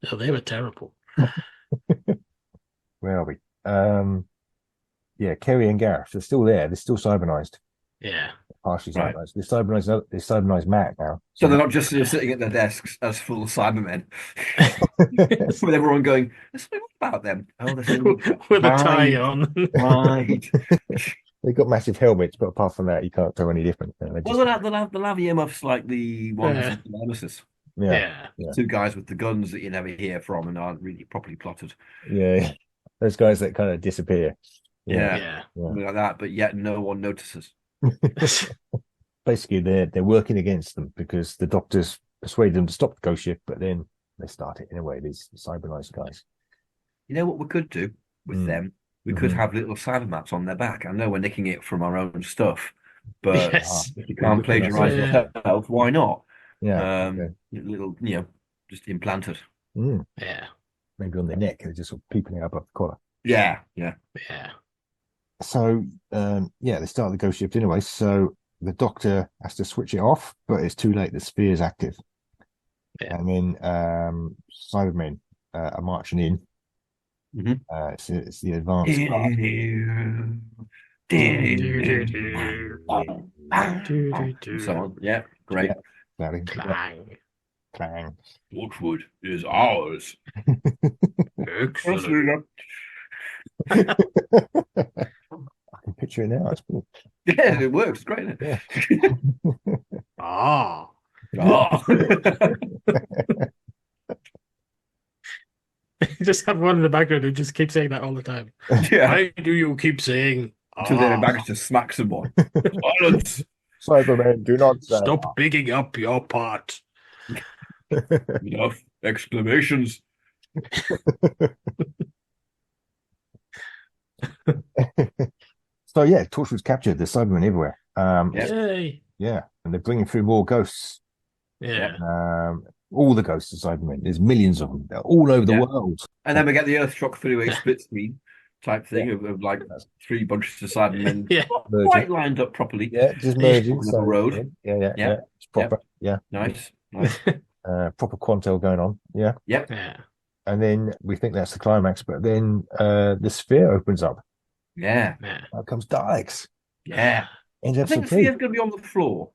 No, they were terrible. Where are we? Yeah, Kerry and Gareth, they're still there. They're still cybernized. Yeah. Partially Right. cybernized. They're cybernized Matt now. So they're not just sitting at their desks as full Cybermen. With everyone going, let's what about them? Oh, With a tie on. Right. They've got massive helmets, but apart from that, you can't tell any different. Well, they'll have earmuffs like the ones in Nemesis. Yeah. Two guys with the guns that you never hear from and aren't really properly plotted. Yeah. Those guys that kind of disappear. Yeah. Something like that, but yet no one notices. Basically, they're working against them because the Doctors persuade them to stop the ghost ship, but then they start it in a way. These cybernized guys. You know what we could do with them? We could have little cyber maps on their back. I know we're nicking it from our own stuff, but if you can't plagiarize yourself, why not? Yeah. Little, just implanted. Yeah. Maybe on their neck, they're just sort of peeping out above the collar. Yeah. So, they start the ghost ship anyway. So the Doctor has to switch it off, but it's too late. The sphere's active. Yeah. And then Cybermen are marching in. It's the advanced So on. Yeah, great. Clang. Torchwood is ours. Excellent. I can picture it now. It's cool. Yeah, it works. It's great, isn't it? Ah. Just have one in the background who just keeps saying that all the time. Yeah. Why do you keep saying Until they manage to smack someone. Silence. Cybermen, do not say. Stop bigging up your part. Enough exclamations. So yeah, Torchwood's captured. There's Cybermen everywhere. Yay. Yeah, and they're bringing through more ghosts. Yeah. All the ghosts of Cybermen. There's millions of them. They're all over the world. And then we get the Earth shock three-way split screen type thing of like three bunches of Cybermen not quite lined up properly. Yeah, just merging. On the road. Yeah. It's proper. Yeah. Nice. Proper Quantel going on. Yeah. Yep. Yeah. And then we think that's the climax, but then the sphere opens up. Yeah. Out comes Daleks. Yeah. Ends I up think the sphere's going to be on the floor.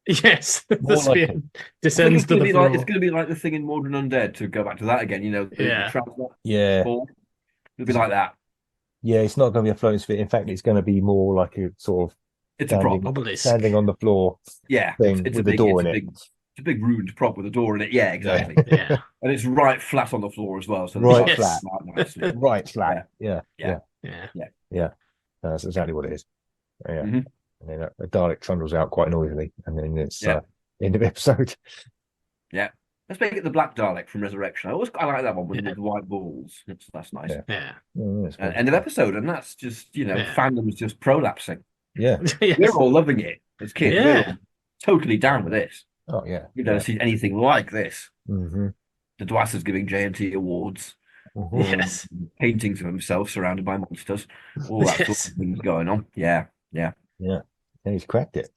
Yes, the More sphere like descends to the floor. It's going to be like the thing in Modern Undead, to go back to that again, the transport. Yeah. It'll be like that. Yeah, it's not going to be a floating sphere. In fact, it's going to be more like a sort of It's a prop. standing on the floor thing it's with a door in it. It's a big ruined prop with a door in it. Yeah, exactly. Yeah. And it's right flat on the floor as well. So Right flat. Nice. Right flat. Yeah. That's exactly what it is. Yeah. Mm-hmm. And then a Dalek trundles out quite noisily, and then it's end of episode. Yeah. Let's make it the Black Dalek from Resurrection. I like that one with the white balls. That's nice. Yeah. End of episode, and that's just fandom's just prolapsing. Yeah. We're all loving it as kids. Yeah. We're all totally down with this. Oh yeah. You've never seen anything like this. Mm-hmm. The Dwass is giving JNT awards. Mm-hmm. Yes. Paintings of himself surrounded by monsters. All that sort of things going on. Yeah. And he's cracked it.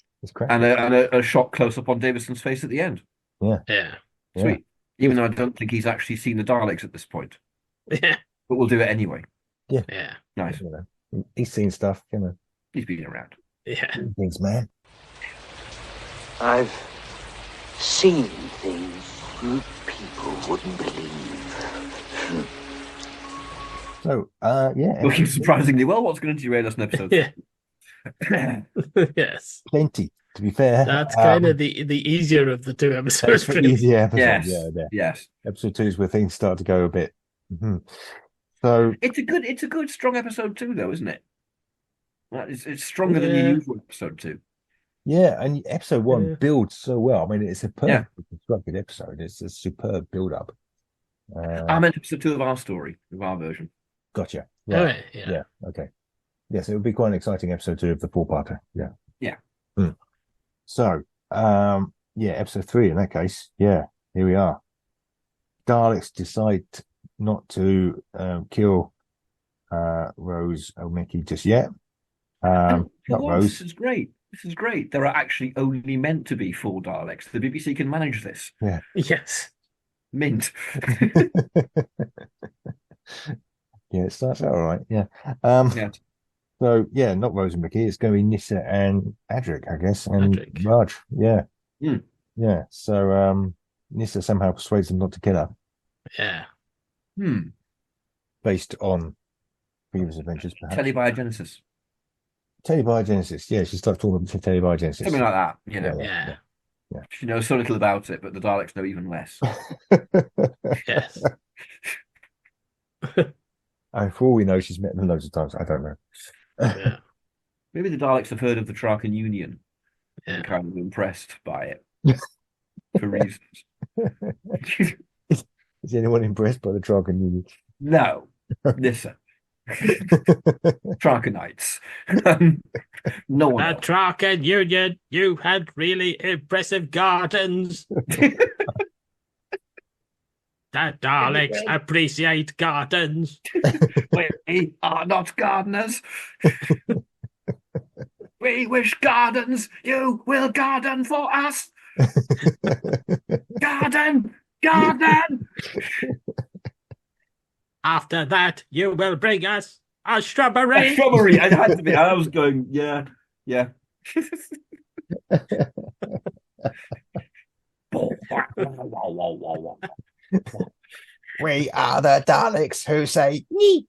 And a shot close up on Davison's face at the end. Yeah. Sweet. Even though I don't think he's actually seen the Daleks at this point. Yeah. But we'll do it anyway. Yeah. Nice. He's seen stuff, He's been around. Yeah. Things, man. I've seen things you people wouldn't believe. So, yeah, Looking surprisingly well. What's going to derail us in episode? Yeah. Yes. plenty. To be fair, That's kind of the easier of the two episodes. that's the easier episode. Yes. Yeah, there. Yes. Episode 2 is where things start to go a bit. So it's a good strong episode 2, though, isn't it? It's stronger than your usual episode 2. Yeah, and episode 1 builds so well. I mean, it's a perfectly constructed episode. It's a superb build-up. I meant episode 2 of our story, of our version. Gotcha. Right. Right. Yeah. Okay. Yes, it would be quite an exciting episode 2 of the 4-parter. Yeah. Yeah. So, episode 3 in that case. Yeah, here we are. Daleks decide not to kill Rose O'Mickey just yet. Not Rose. This is great. This is great. There are actually only meant to be 4 Daleks. The BBC can manage this. Yeah. Yes. Mint. Yeah, it starts out all right. Yeah. Yeah. So yeah, not Rose and Mickey. It's going to be Nissa and Adric, I guess, and Adric. Raj. Yeah. Mm. Yeah. So Nissa somehow persuades them not to kill her, Yeah. based on previous adventures, perhaps. Telebiogenesis. Telebiogenesis. Yeah, she starts talking about telebiogenesis. Something like that, you know. Yeah. She knows so little about it, but the Daleks know even less. Yes. And for all we know, she's met them loads of times. I don't know. Yeah. Maybe the Daleks have heard of the Trakan Union and kind of impressed by it for reasons. Is anyone impressed by the Trakan Union? No. Listen. Trakanites. No one. The Trakan Union, you had really impressive gardens. The Daleks appreciate gardens. We are not gardeners. We wish gardens. You will garden for us. Garden. After that, you will bring us a shrubbery. A shrubbery. I had to be. I was going. Yeah. We are the Daleks who say "Nee."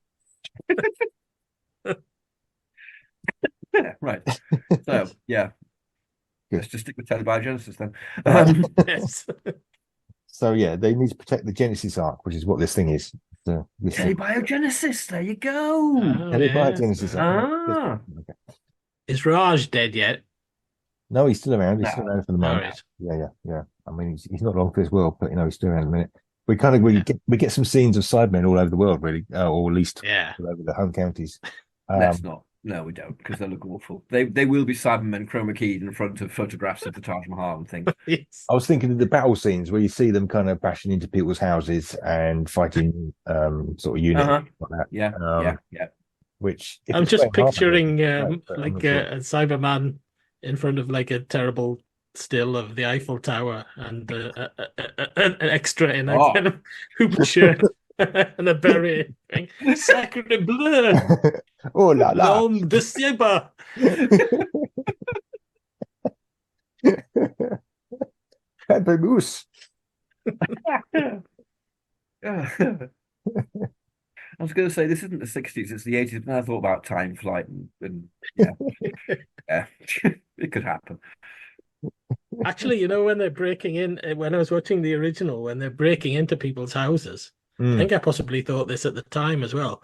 Right. So yeah. Let's just stick with telebiogenesis then. Yes. So yeah, they need to protect the Genesis arc, which is what this thing is. Telebiogenesis. There you go. Telebiogenesis arc. Ah. Okay. Is Raj dead yet? No, he's still around. He's still around for the moment. Right. Yeah. I mean, he's not long for this world, but he's still around a minute. We kind of we get some scenes of Sidemen all over the world, really, or at least all over the home counties. Let's not. No, we don't, because they look awful. They will be Cybermen chroma keyed in front of photographs of the Taj Mahal and things. Yes. I was thinking of the battle scenes where you see them kind of bashing into people's houses and fighting sort of units like that. Yeah. Which I'm just picturing a Cyberman in front of like a terrible still of the Eiffel Tower and an extra in a kind of hoop shirt and a beret. Sacre bleu! Oh la la! L'homme de Sieba! Pamplemousse! I was going to say this isn't the 60s, it's the 80s. And I thought about time flight and yeah, it could happen. Actually, when they're breaking in, when I was watching the original, when they're breaking into people's houses, I think I possibly thought this at the time as well.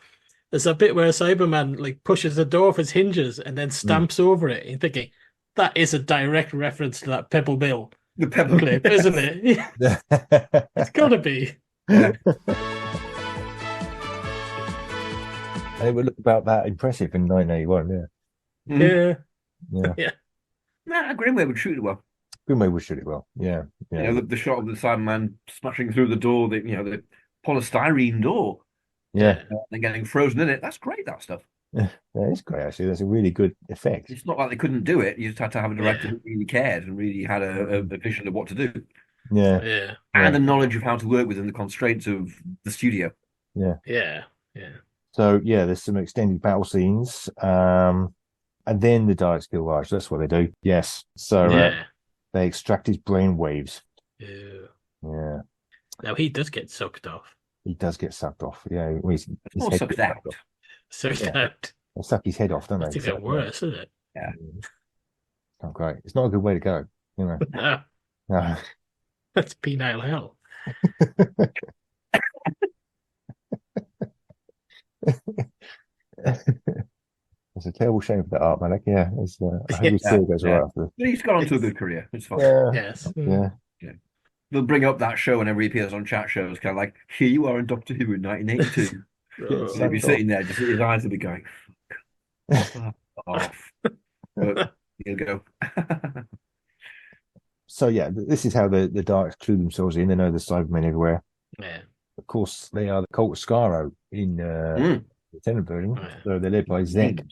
There's a bit where a Cyberman like pushes the door off its hinges and then stamps over it. You're thinking that is a direct reference to that Pebble Bill, the Pebble clip, isn't it? It's got to be. And it would look about that impressive in 1981. Yeah. Grimway would shoot it well. Grimway would shoot it well. Yeah. The shot of the Cyberman smashing through the door, the polystyrene door. Yeah. And getting frozen in it. That's great, that stuff. Yeah, it's great, actually. That's a really good effect. It's not like they couldn't do it. You just had to have a director who really cared and really had a vision of what to do. Yeah. And the knowledge of how to work within the constraints of the studio. Yeah. So, there's some extended battle scenes. And then the Daleks kill Raj. That's what they do. Yes. So they extract his brain waves. Yeah. Yeah. Now he does get sucked off. He does get sucked off. Yeah, his More head sucked gets out. off. So Yeah. They suck his head off, don't they? it's even worse, isn't it? Yeah. Not great. It's not a good way to go. You know. No, No. that's penile hell. It's a terrible shame for that art, Malik. Yeah, I hope his career goes well after. But he's gone on to a good career. It's fine. Yeah, Yes. yeah. They'll bring up that show whenever he appears on chat shows, kind of like, here you are in Doctor Who in 1982. So he'll be sitting there, just his eyes will be going, fuck off. But he'll go. So yeah, this is how the Daleks clue themselves in. They know there's Cybermen everywhere. Yeah. Of course, they are the cult of Skaro in the Tennant version. Yeah. So they're led by Zed.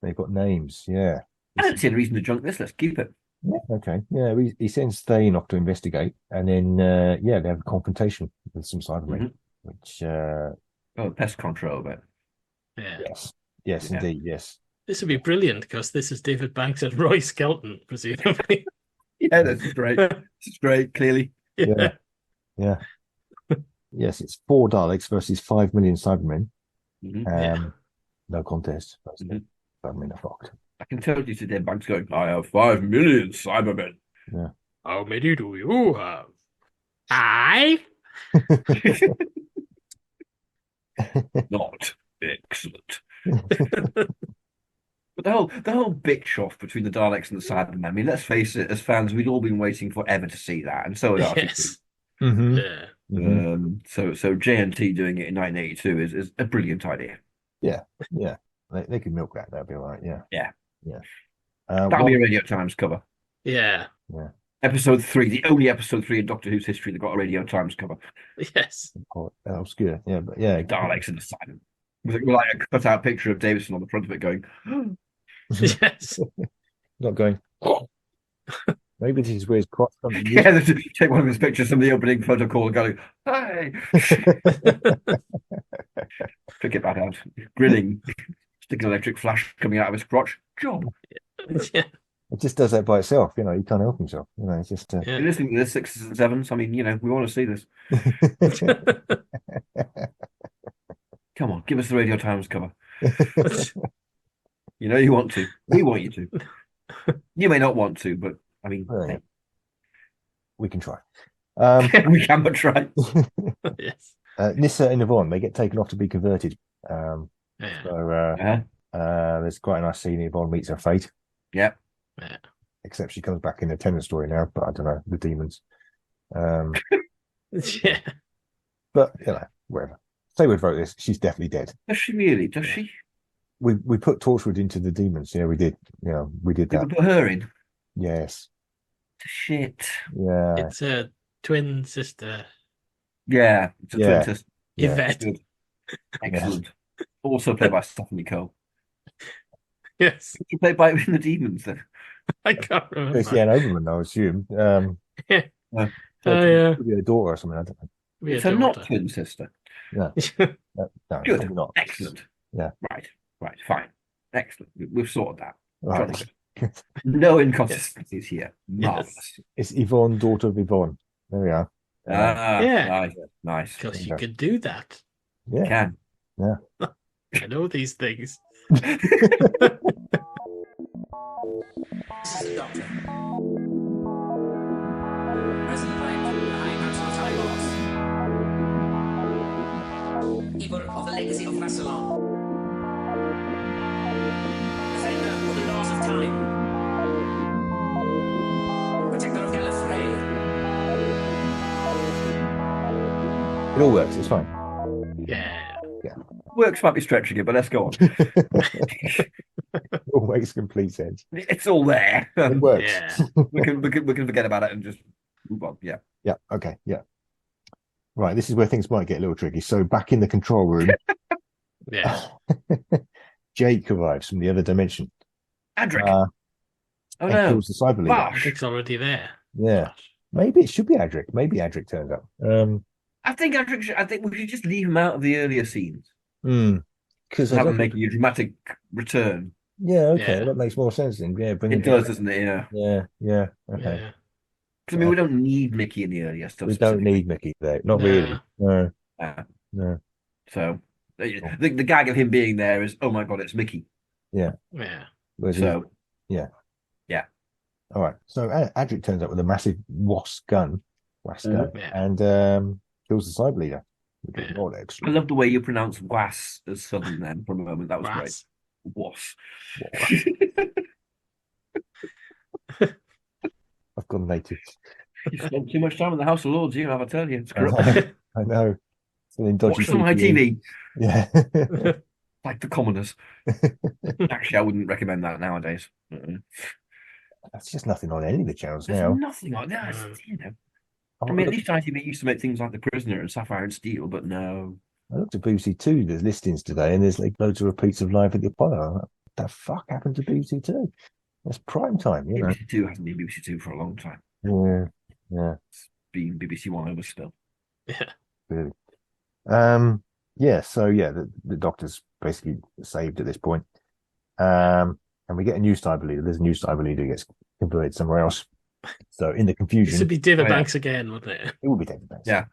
They've got names. Yeah. I don't see any reason to junk this. Let's keep it. Yeah, okay. Yeah, he sends Thane off to investigate, and then they have a confrontation with some Cybermen, which pest control, but Yeah. yes, indeed, yes. This would be brilliant because this is David Banks and Roy Skelton, presumably. Yeah, that's great. It's great, clearly. Yeah. Yes, it's 4 Daleks versus 5 million Cybermen. No contest. Cybermen are fucked. I can tell you today, Banks going, I have 5 million Cybermen. Yeah. How many do you have? I? Not excellent. But the whole bitch off between the Daleks and the Cybermen, I mean, let's face it, as fans, we'd all been waiting forever to see that, and so had RTP. Yes. Mm-hmm. Yeah. So JNT doing it in 1982 is a brilliant idea. Yeah. They could milk that. That'd be all right. Yeah. That'll be a Radio Times cover. Yeah. Episode 3, the only episode 3 in Doctor Who's history that got a Radio Times cover. Yes. Obscure. Yeah, but yeah. Daleks and the Cybermen. With like a cut-out picture of Davison on the front of it going, Yes. Not going, maybe this is where his crotch comes in. yeah, take one of his pictures from the opening photo call and going, hi. Pick it back out. Grinning. Stick an electric flash coming out of his crotch. Job. Yeah. It just does that by itself. You know, he can't help himself. You know, it's just. You're listening to this 6s and 7s. I mean, you know, we want to see this. Come on, give us the Radio Times cover. You know you want to. We want you to. You may not want to, but I mean, hey. We can try. We can but try. Yes. Nissa and Yvonne, they get taken off to be converted. So there's quite a nice scene. Yvonne meets her fate. Yep. Yeah. Except she comes back in the Tennant story now, but I don't know, the demons. Yeah. But, you know, whatever. Say we'd vote this, she's definitely dead. Does she really? Does she? We put Torchwood into the demons. Yeah, we did. Yeah, we did that. Did we put her in? Yes. Shit. Yeah. It's a twin sister. Yeah. It's a twin sister. Yvette. Good. Excellent. Also played by Stephanie Cole. Yes. She played by in the demons then. I can't remember. It's Jan Overman, I assume. Yeah. Could be a daughter or something. I don't know. It's a not twin sister. No, Good. not. Excellent. Yeah. Right. Fine. Excellent. We've sorted that. Right. No inconsistencies here. Marvelous. Yes. It's Yvonne, daughter of Yvonne. There we are. Yeah. Nice. Because you could do that. Yeah. Can. Yeah. I know these things. This is the Doctor. Present point, high council time keeper of the legacy of Rassilon. Defender of the laws of time. Protector of Gallifrey. It all works. It's fine. Yeah. Works might be stretching it, but let's go on. It all makes complete sense. It's all there. It works. Yeah. we can forget about it and just move on. Yeah. Yeah. Okay. Yeah. Right. This is where things might get a little tricky. So back in the control room, Yeah. Jake arrives from the other dimension. Adric. Oh no. Kills the cyber leader. Varsh. It's already there. Yeah. Maybe it should be Adric. Maybe Adric turns up. I think we should just leave him out of the earlier scenes. Because have him making a dramatic return. Yeah, okay, Yeah. that makes more sense then. Yeah, bring It does, doesn't it? Yeah. Yeah, okay. Yeah. Because I mean, we don't need Mickey in the earlier stuff. We don't need Mickey there, not really. No. Yeah. No. So the gag of him being there is, oh my God, it's Mickey. Yeah. Yeah. So yeah. Yeah. All right. So Adric turns up with a massive wasp gun, and kills the cyber leader. Which is not I excellent. love the way you pronounce was as Southern then for a moment. That was Was. great. Was. I've gone native. You spend too much time in the House of Lords, you have, I tell you. It's corrupt. I know. Watch some ITV. Yeah. Like the commoners. Actually, I wouldn't recommend that nowadays. That's just nothing on any of the channels There's now. nothing like that. You know. I mean, at least ITV used to make things like The Prisoner and Sapphire and Steel, but no. I looked at BBC Two, there's listings today, and there's like loads of repeats of Live at the Apollo. What the fuck happened to BBC Two? That's prime time, you know. BBC Two hasn't been BBC Two for a long time. Yeah. It's been BBC One over still. Yeah. Really. So the Doctor's basically saved at this point. And we get a new cyber leader. There's a new cyber leader who gets converted somewhere else. So in the confusion, This would be David Banks again, wouldn't it? It would be David Banks. Yeah.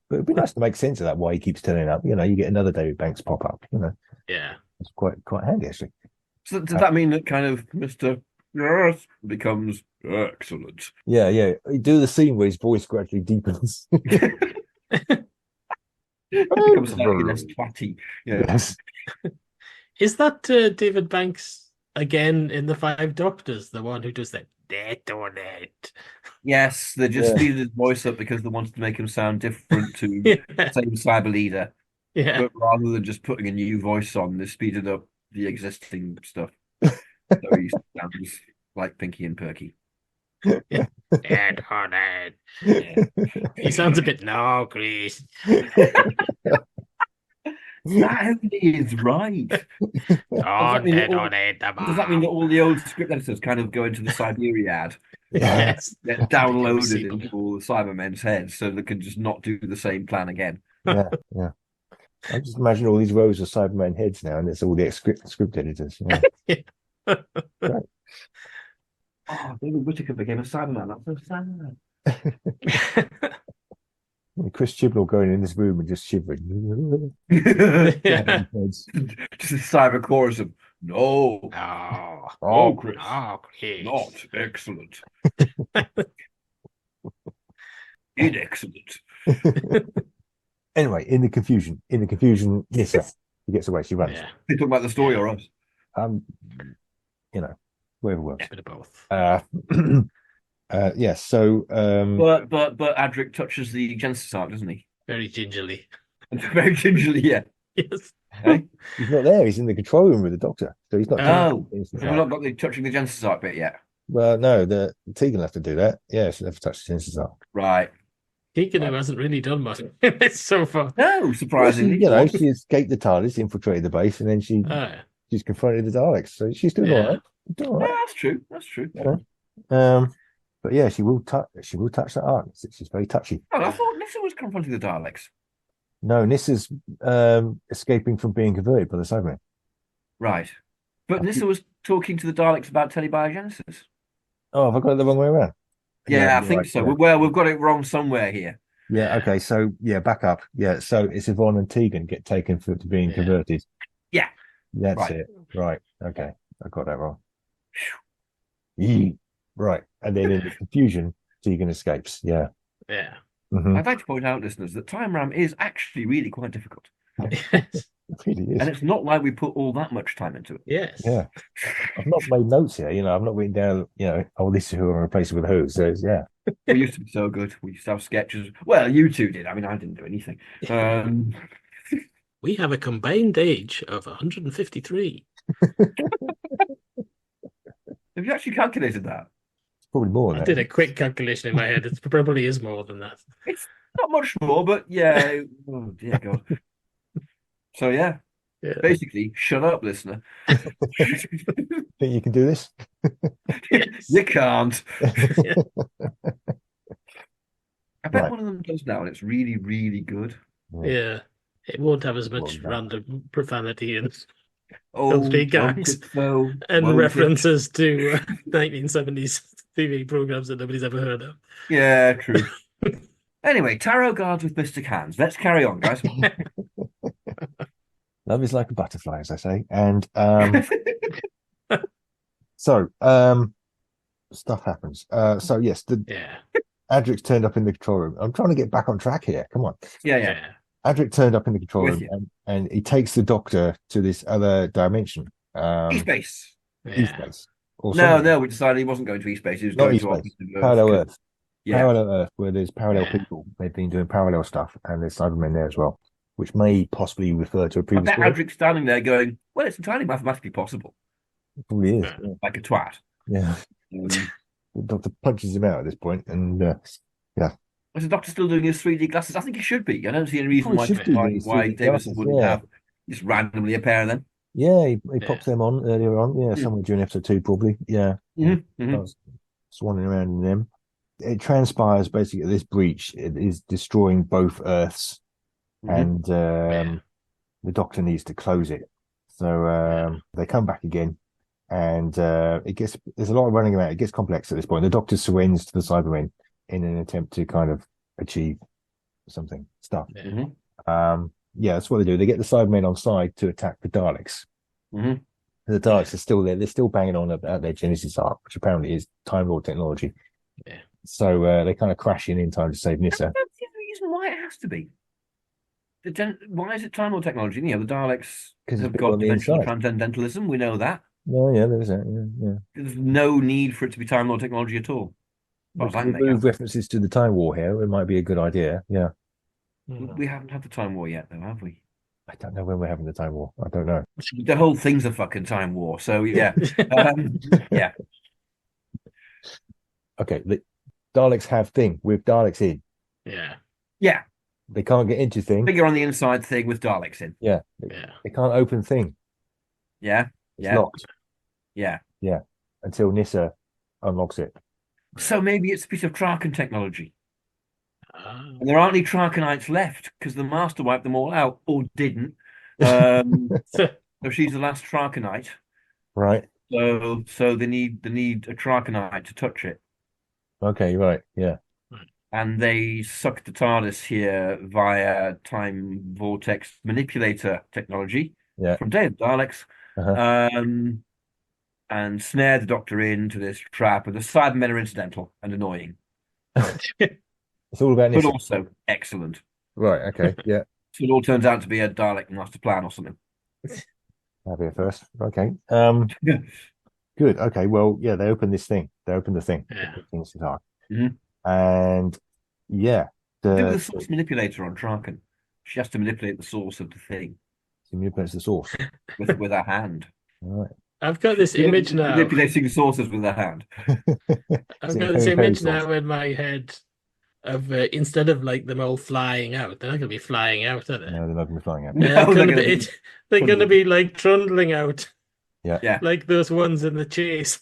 But it'd be nice to make sense of that. Why he keeps turning up. You know, you get another David Banks pop up. You know, Yeah. it's quite handy actually. So does that mean that kind of Mr. Yes becomes excellent? Yeah. You do the scene where his voice gradually deepens. Becomes slightly less twatty. Yeah. Yes. Is that David Banks again in the Five Doctors, the one who does that detonate? Yes, they just speeded his voice up because they wanted to make him sound different to the same cyber leader. Yeah. But rather than just putting a new voice on, they speeded up the existing stuff. So he sounds like Pinky and Perky. Detonate. Yeah. He sounds a bit no, Chris. That is right. Does that mean that all the old script editors kind of go into the Siberiad? Yes. Get downloaded into all the Cybermen's heads so they can just not do the same plan again. Yeah. I just imagine all these rows of Cybermen heads now, and it's all the script editors. Yeah. Right. Oh, David Whittaker became a Cyberman. That's so sad. Chris Chibnall going in this room and just shivering. Yeah. Just a cyber chorus of no. Oh, Chris. Not excellent. Inexcellent. Anyway, in the confusion, Nissa, he gets away. She runs. Yeah. You talking about the story or us? Whoever works. Bit of both. Yes. So, but Adric touches the Genesis arc, doesn't he? Very gingerly. Very gingerly, yeah. Yes. Hey? He's not there. He's in the control room with the Doctor, so he's not. Oh, we've not got the touching the Genesis arc bit yet. Well, no, the Tegan will have to do that. Yeah, she'll have to touch the Genesis arc. Right. Tegan, who hasn't really done much so far. No, surprisingly. Well, she escaped the TARDIS, infiltrated the base, and then she's confronted the Daleks. So she's doing all right. Yeah, that's true. That's true. But yeah, she will touch that arc. She's very touchy. Oh, I thought Nissa was confronting the Daleks. No, Nissa's escaping from being converted by the Cybermen. Right. But Nissa was talking to the Daleks about telebiogenesis. Oh, have I got it the wrong way around? Yeah, I think so. Yeah. Well, we've got it wrong somewhere here. Yeah, okay. So, back up. Yeah, so it's Yvonne and Tegan get taken to being converted. Yeah. That's it. Right. Okay. I got that wrong. Right. And then in the confusion, Tegan escapes. Yeah. Yeah. Mm-hmm. I'd like to point out, listeners, that Time Ram is actually really quite difficult. It really is. And it's not like we put all that much time into it. Yes. Yeah. I've not made notes here. I've not written down, this is who I'm replacing with who. So, yeah. We used to be so good. We used to have sketches. Well, you two did. I mean, I didn't do anything. We have a combined age of 153. Have you actually calculated that? It's probably more than I that. did a quick calculation in my head. It probably is more than that. It's not much more, but yeah. Oh, dear God. So, yeah. Basically, shut up, listener. Think you can do this? Yes. You can't. I bet one of them does now, and it's really, really good. Yeah. It won't have as much random profanity and Oh, filthy gags and references to 1970s TV programs that nobody's ever heard of. Yeah, true. Anyway, tarot cards with mystic hands. Let's carry on, guys. Love is like a butterfly, as I say. And so stuff happens. So yes, Adric's turned up in the control room. I'm trying to get back on track here. Come on. Yeah. Adric turned up in the control With room and he takes the Doctor to this other dimension. E-space. E-space. No, we decided he wasn't going to E-space. He was going to Parallel Earth. Yeah. Parallel Earth, where there's parallel people. They've been doing parallel stuff, and there's Cybermen there as well, which may possibly refer to a previous I bet story. Adric's standing there going, well, it's entirely mathematically possible. It probably is. Yeah. Like a twat. Yeah. The Doctor punches him out at this point, and yeah. Is the Doctor still doing his 3D glasses? I think he should be. I don't see any reason why Davison glasses, wouldn't have just randomly a pair of them. Yeah, he pops them on earlier on. Yeah, somewhere during episode 2, probably. Yeah. Mm-hmm. I was swanning around in them. It transpires basically that this breach is destroying both Earths, and the Doctor needs to close it. So they come back again, and there's a lot of running around. It gets complex at this point. The Doctor surrenders to the Cybermen in an attempt to kind of achieve stuff. That's what they do. They get the Cybermen on side to attack the Daleks. The Daleks are still there. They're still banging on about their Genesis arc, which apparently is Time Lord technology. Yeah. So they kind of crash in time to save Nyssa. That's the reason why it has to be. Why is it Time Lord technology? You know, the Daleks have got dimensional transcendentalism. We know that. Oh, yeah, there's that. Yeah. There's no need for it to be Time Lord technology at all. If we remove references to the Time War here, it might be a good idea. Yeah. We haven't had the Time War yet, though, have we? I don't know when we're having the Time War. I don't know. The whole thing's a fucking Time War. So, yeah. Yeah. Okay, the Daleks have thing with Daleks in. Yeah. They can't get into thing. Figure on the inside thing with Daleks in. Yeah. They can't open thing. Yeah. It's locked. Yeah. Until Nyssa unlocks it. So maybe it's a piece of Traken technology. And there aren't any Trakenites left because the Master wiped them all out, or didn't. So she's the last Trakenite. Right. So they need a Trakenite to touch it. Okay, right, yeah. And they suck the TARDIS here via time vortex manipulator technology from Day of the Daleks. And snare the Doctor into this trap, and the Cybermen are incidental and annoying. It's all about Nyssa. But also excellent. Right, okay, yeah. So it all turns out to be a Dalek master plan or something. That'll be a first. Okay. Good. Okay, well, yeah, they open this thing. They open the thing. And the source manipulator on Traken. She has to manipulate the source of the thing. She manipulates the source with her hand. All right. I've got this image now. Manipulating sources with her hand. I've got this image now in my head of instead of like them all flying out, they're not going to be flying out, are they? No, they're not going to be flying out. They're going to be like trundling out. Yeah. Like those ones in the chase.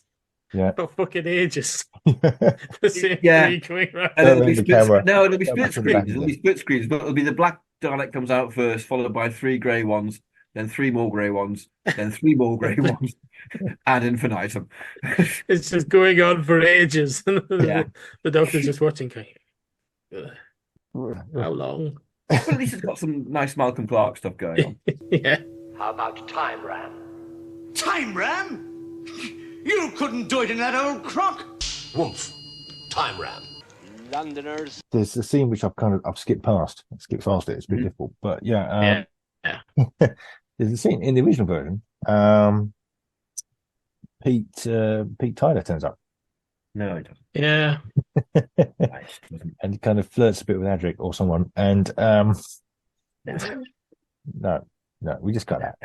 Yeah. For fucking ages. The same three going around. And it'll be split screens. It'll be split screens, but it'll be the black Dalek comes out first, followed by 3 grey ones, then 3 more grey ones, then 3 more grey ones, ad infinitum. It's just going on for ages. The Doctor's just watching, going, how long? But at least it's got some nice Malcolm Clark stuff going on. Yeah. How about Time Ram? Time Ram? You couldn't do it in that old crock. Woof. Time Ram. Londoners. There's a scene which I've skipped past. Skipped past it. It's a bit difficult, but Yeah. There's a scene in the original version. Pete Tyler turns up. No, he doesn't. Yeah. And he kind of flirts a bit with Adric or someone. And no, we just got that.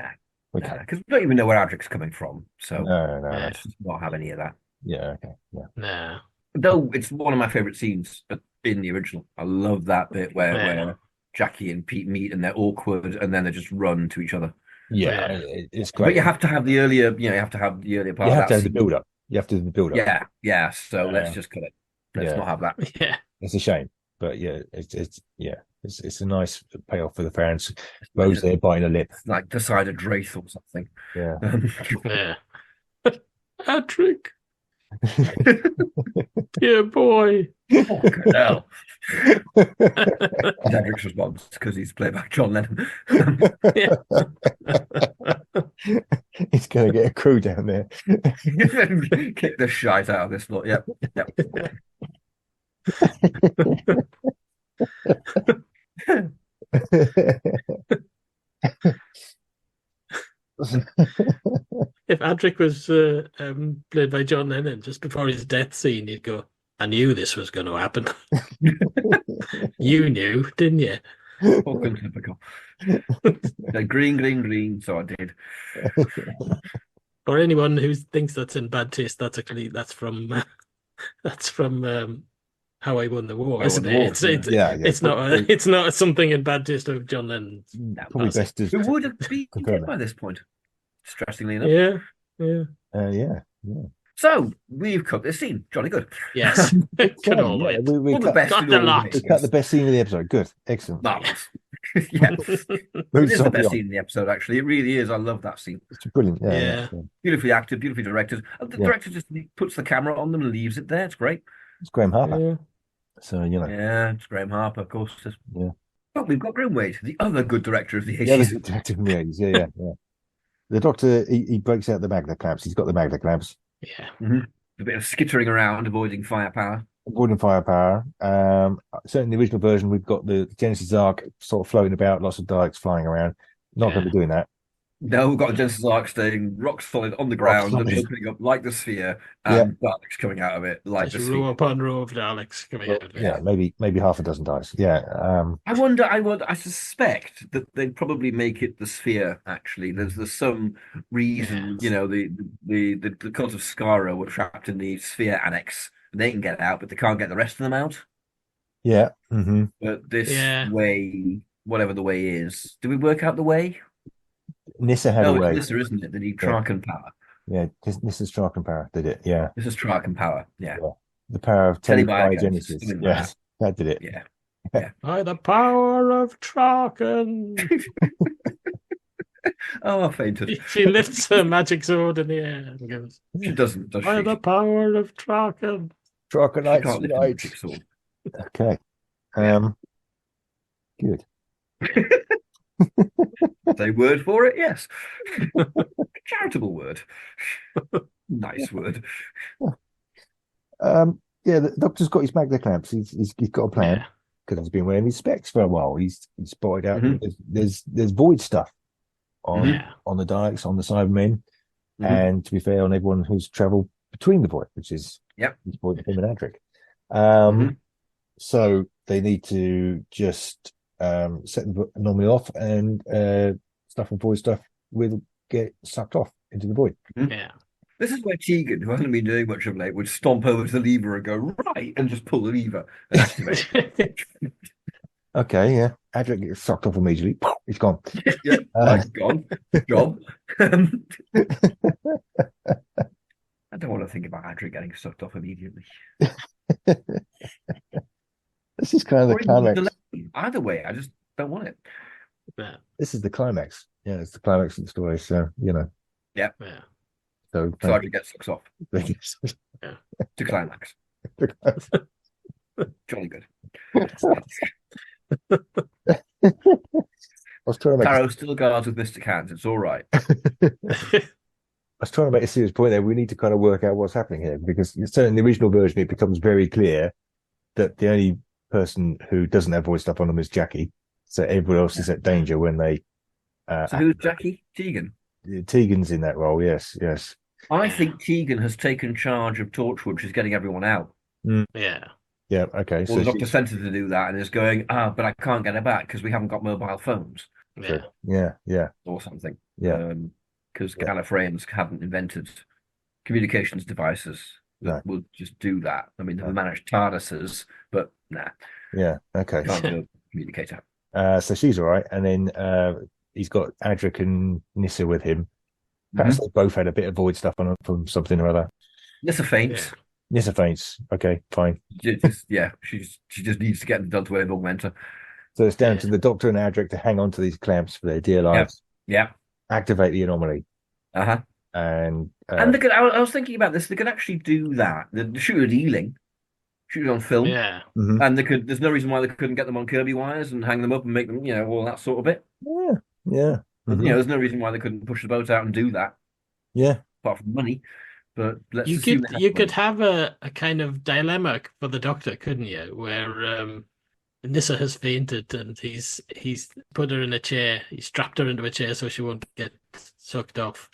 We can't. Because we don't even know where Adric's coming from. So no. let's just not have any of that. Yeah, okay. Yeah. No. Though it's one of my favourite scenes in the original. I love that bit where Jackie and Pete meet and they're awkward and then they just run to each other. Yeah, it's great. But you have to have the earlier, you have to have the earlier part. You have to have the build up. Yeah. So let's just cut it. Let's not have that. Yeah. It's a shame, but it's a nice payoff for the fans. Rose there biting a lip, like decided Wraith or something. Yeah. Yeah. Adric. Yeah, boy. Fucking hell. Adric's response, because he's played by John Lennon. He's going to get a crew down there. Kick the shite out of this lot. Yep. If Adric was played by John Lennon, just before his death scene, he'd go, I knew this was going to happen. You knew, didn't you? Fucking typical. Green, so I did. Or anyone who thinks that's in bad taste, that's from How I Won the War, isn't it? It's not something in bad taste of John Lennon. Probably best to. Who would have been dead by this point? Stressingly enough. Yeah. So we've cut this scene. Jolly good. Yes. We cut the best scene of the episode. Good. Excellent. Marvelous. Yeah. It is the best scene in the episode, actually. It really is. I love that scene. It's brilliant. Yeah. Beautifully acted, beautifully directed. The director just puts the camera on them and leaves it there. It's great. It's Graham Harper. Yeah. So, Yeah, it's Graham Harper, of course. Yeah. But we've got Grimwade, the other good director of the 80s. Yeah, the director of the 80s. Yeah. The Doctor, he breaks out the magna clamps. He's got the magna clamps. Yeah. Mm-hmm. A bit of skittering around, avoiding firepower. Certainly in the original version, we've got the Genesis Ark sort of floating about, lots of Daleks flying around. Not going to be doing that. No, we've got a Genesis Ark staying rock solid on the ground and opening up like the sphere, and Daleks coming out of it like the sphere. Row upon row of Daleks coming out of it. Yeah, maybe half a dozen Daleks. Yeah. I suspect that they'd probably make it the sphere, actually. There's some reason, the cult of Skara were trapped in the sphere annex. They can get out, but they can't get the rest of them out. Yeah. Mm-hmm. But this way, whatever the way is, do we work out the way? Nissa had a way. It's Nissa, isn't it? They need Traken power. Yeah, Nissa's Traken power did it. Yeah. This is Traken power. Yeah. The power of telebiogenesis. Yes, that did it. Yeah. By the power of Traken. I fainted. She lifts her magic sword in the air and goes. She doesn't, does By the power of Traken. Trakenite's magic sword. Okay. Good. Say word for it, yes. Charitable word. Nice word. The Doctor's got his magna clamps. He's got a plan because he's been wearing his specs for a while. He's spotted out there's void stuff on the Daleks, on the Cybermen, and to be fair, on everyone who's travelled between the void, which is his point of him and Adric. So they need to just set the anomaly off, and stuff and void stuff will get sucked off into the void. Yeah. This is where Tegan, who hasn't been doing much of late, would stomp over to the lever and go, right, and just pull the lever. Okay, yeah. Adric gets sucked off immediately. He's gone. He's gone. Job. I don't want to think about Adric getting sucked off immediately. This is kind of the climax. Either way, I just don't want it. Yeah. This is the climax. Yeah, it's the climax of the story. So, Yeah. So Adric gets sucked off. To climax. Jolly good. I was trying to make Taro still guards with mystic hands. It's all right. I was trying to make a serious point there. We need to kind of work out what's happening here, because certainly in the original version, it becomes very clear that the only person who doesn't have void stuff on them is Jackie. So everyone else is at danger when they. So who's Jackie? Tegan. Tegan's in that role. Yes. I think Tegan has taken charge of Torchwood. She's getting everyone out. Yeah. Yeah. Okay. So the Doctor sent her to do that, and is going, but I can't get her back because we haven't got mobile phones. Yeah. Or something. Yeah. Because Gallifreyans haven't invented communications devices that will just do that. I mean, they've managed TARDISes, but nah. Yeah. Okay. Can't do a communicator. So she's all right, and then he's got Adric and Nissa with him. Perhaps they both had a bit of void stuff on them from something or other. Nissa faints. Yeah. Nissa faints. Okay, fine. She just needs to get done to an augmenter. So it's down to the Doctor and Adric to hang on to these clamps for their dear lives. Yeah. Activate the anomaly. and they could. I was thinking about this. They could actually do that. The shoot at Ealing, shoot it on film. Yeah. And they could. There's no reason why they couldn't get them on Kirby wires and hang them up and make them, all that sort of bit. Yeah. There's no reason why they couldn't push the boat out and do that. Yeah. Apart from money, but let's You assume could have a kind of dilemma for the Doctor, couldn't you? Where Nyssa has fainted and he's put her in a chair. He strapped her into a chair so she won't get sucked off.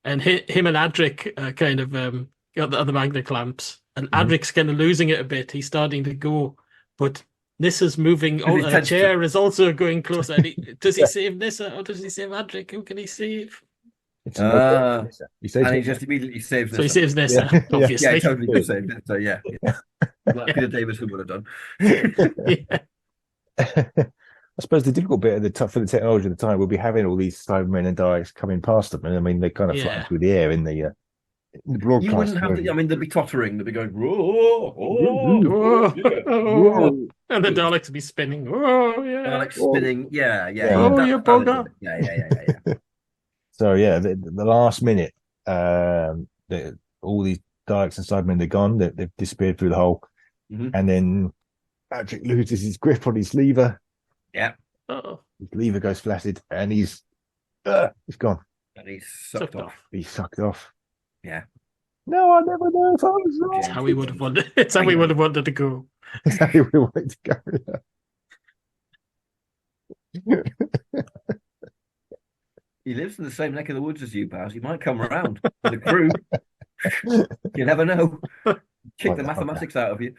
And him and Adric kind of got the magnet clamps, and Adric's kind of losing it a bit. He's starting to go, but Nissa's moving. The chair is also going closer. And does he save Nyssa or does he save Adric? Who can he save? He saves and he just immediately saves Nyssa. So he saves Nyssa, obviously. Yeah, he totally could save Nyssa, yeah. Like Peter Davison would have done. I suppose the difficult bit for the technology at the time would be having all these Cybermen and Daleks coming past them. And I mean, they kind of fly through the air in the broadcast. You wouldn't have they'd be tottering. They'd be going, whoa, whoa. And the Daleks would be spinning. Oh, yeah. Daleks spinning. Yeah. Oh, you bugger. Yeah. So, yeah, the last minute, all these Daleks and Cybermen, they're gone. They've disappeared through the hole. And then Patrick loses his grip on his lever. Yeah. His lever goes flaccid and he's gone. And he's sucked off. He's sucked off. Yeah. No, I never know if I was wrong. It's how we would have wanted. It's how we would have wanted to go. It's how we wanted to go. Yeah. He lives in the same neck of the woods as you, Baz. He might come around with a crew. You never know. Kick the mathematics out of you.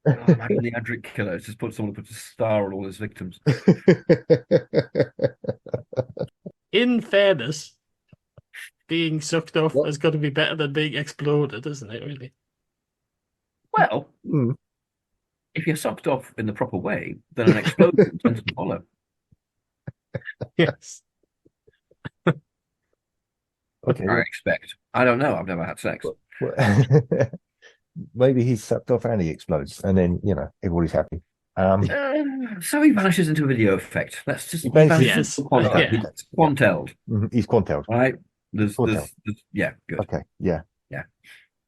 Imagine the Adric killer. Just someone puts a star on all his victims. In fairness, being sucked off has got to be better than being exploded, isn't it, really? Well, if you're sucked off in the proper way, then an explosion tends to follow. Yes. Okay. I expect. I don't know. I've never had sex. Maybe he's sucked off and he explodes, and then everybody's happy. So he vanishes into a video effect. Let's just Yes. He's quantelled. He's quantelled. Right. There's yeah, good. Okay, yeah. Yeah.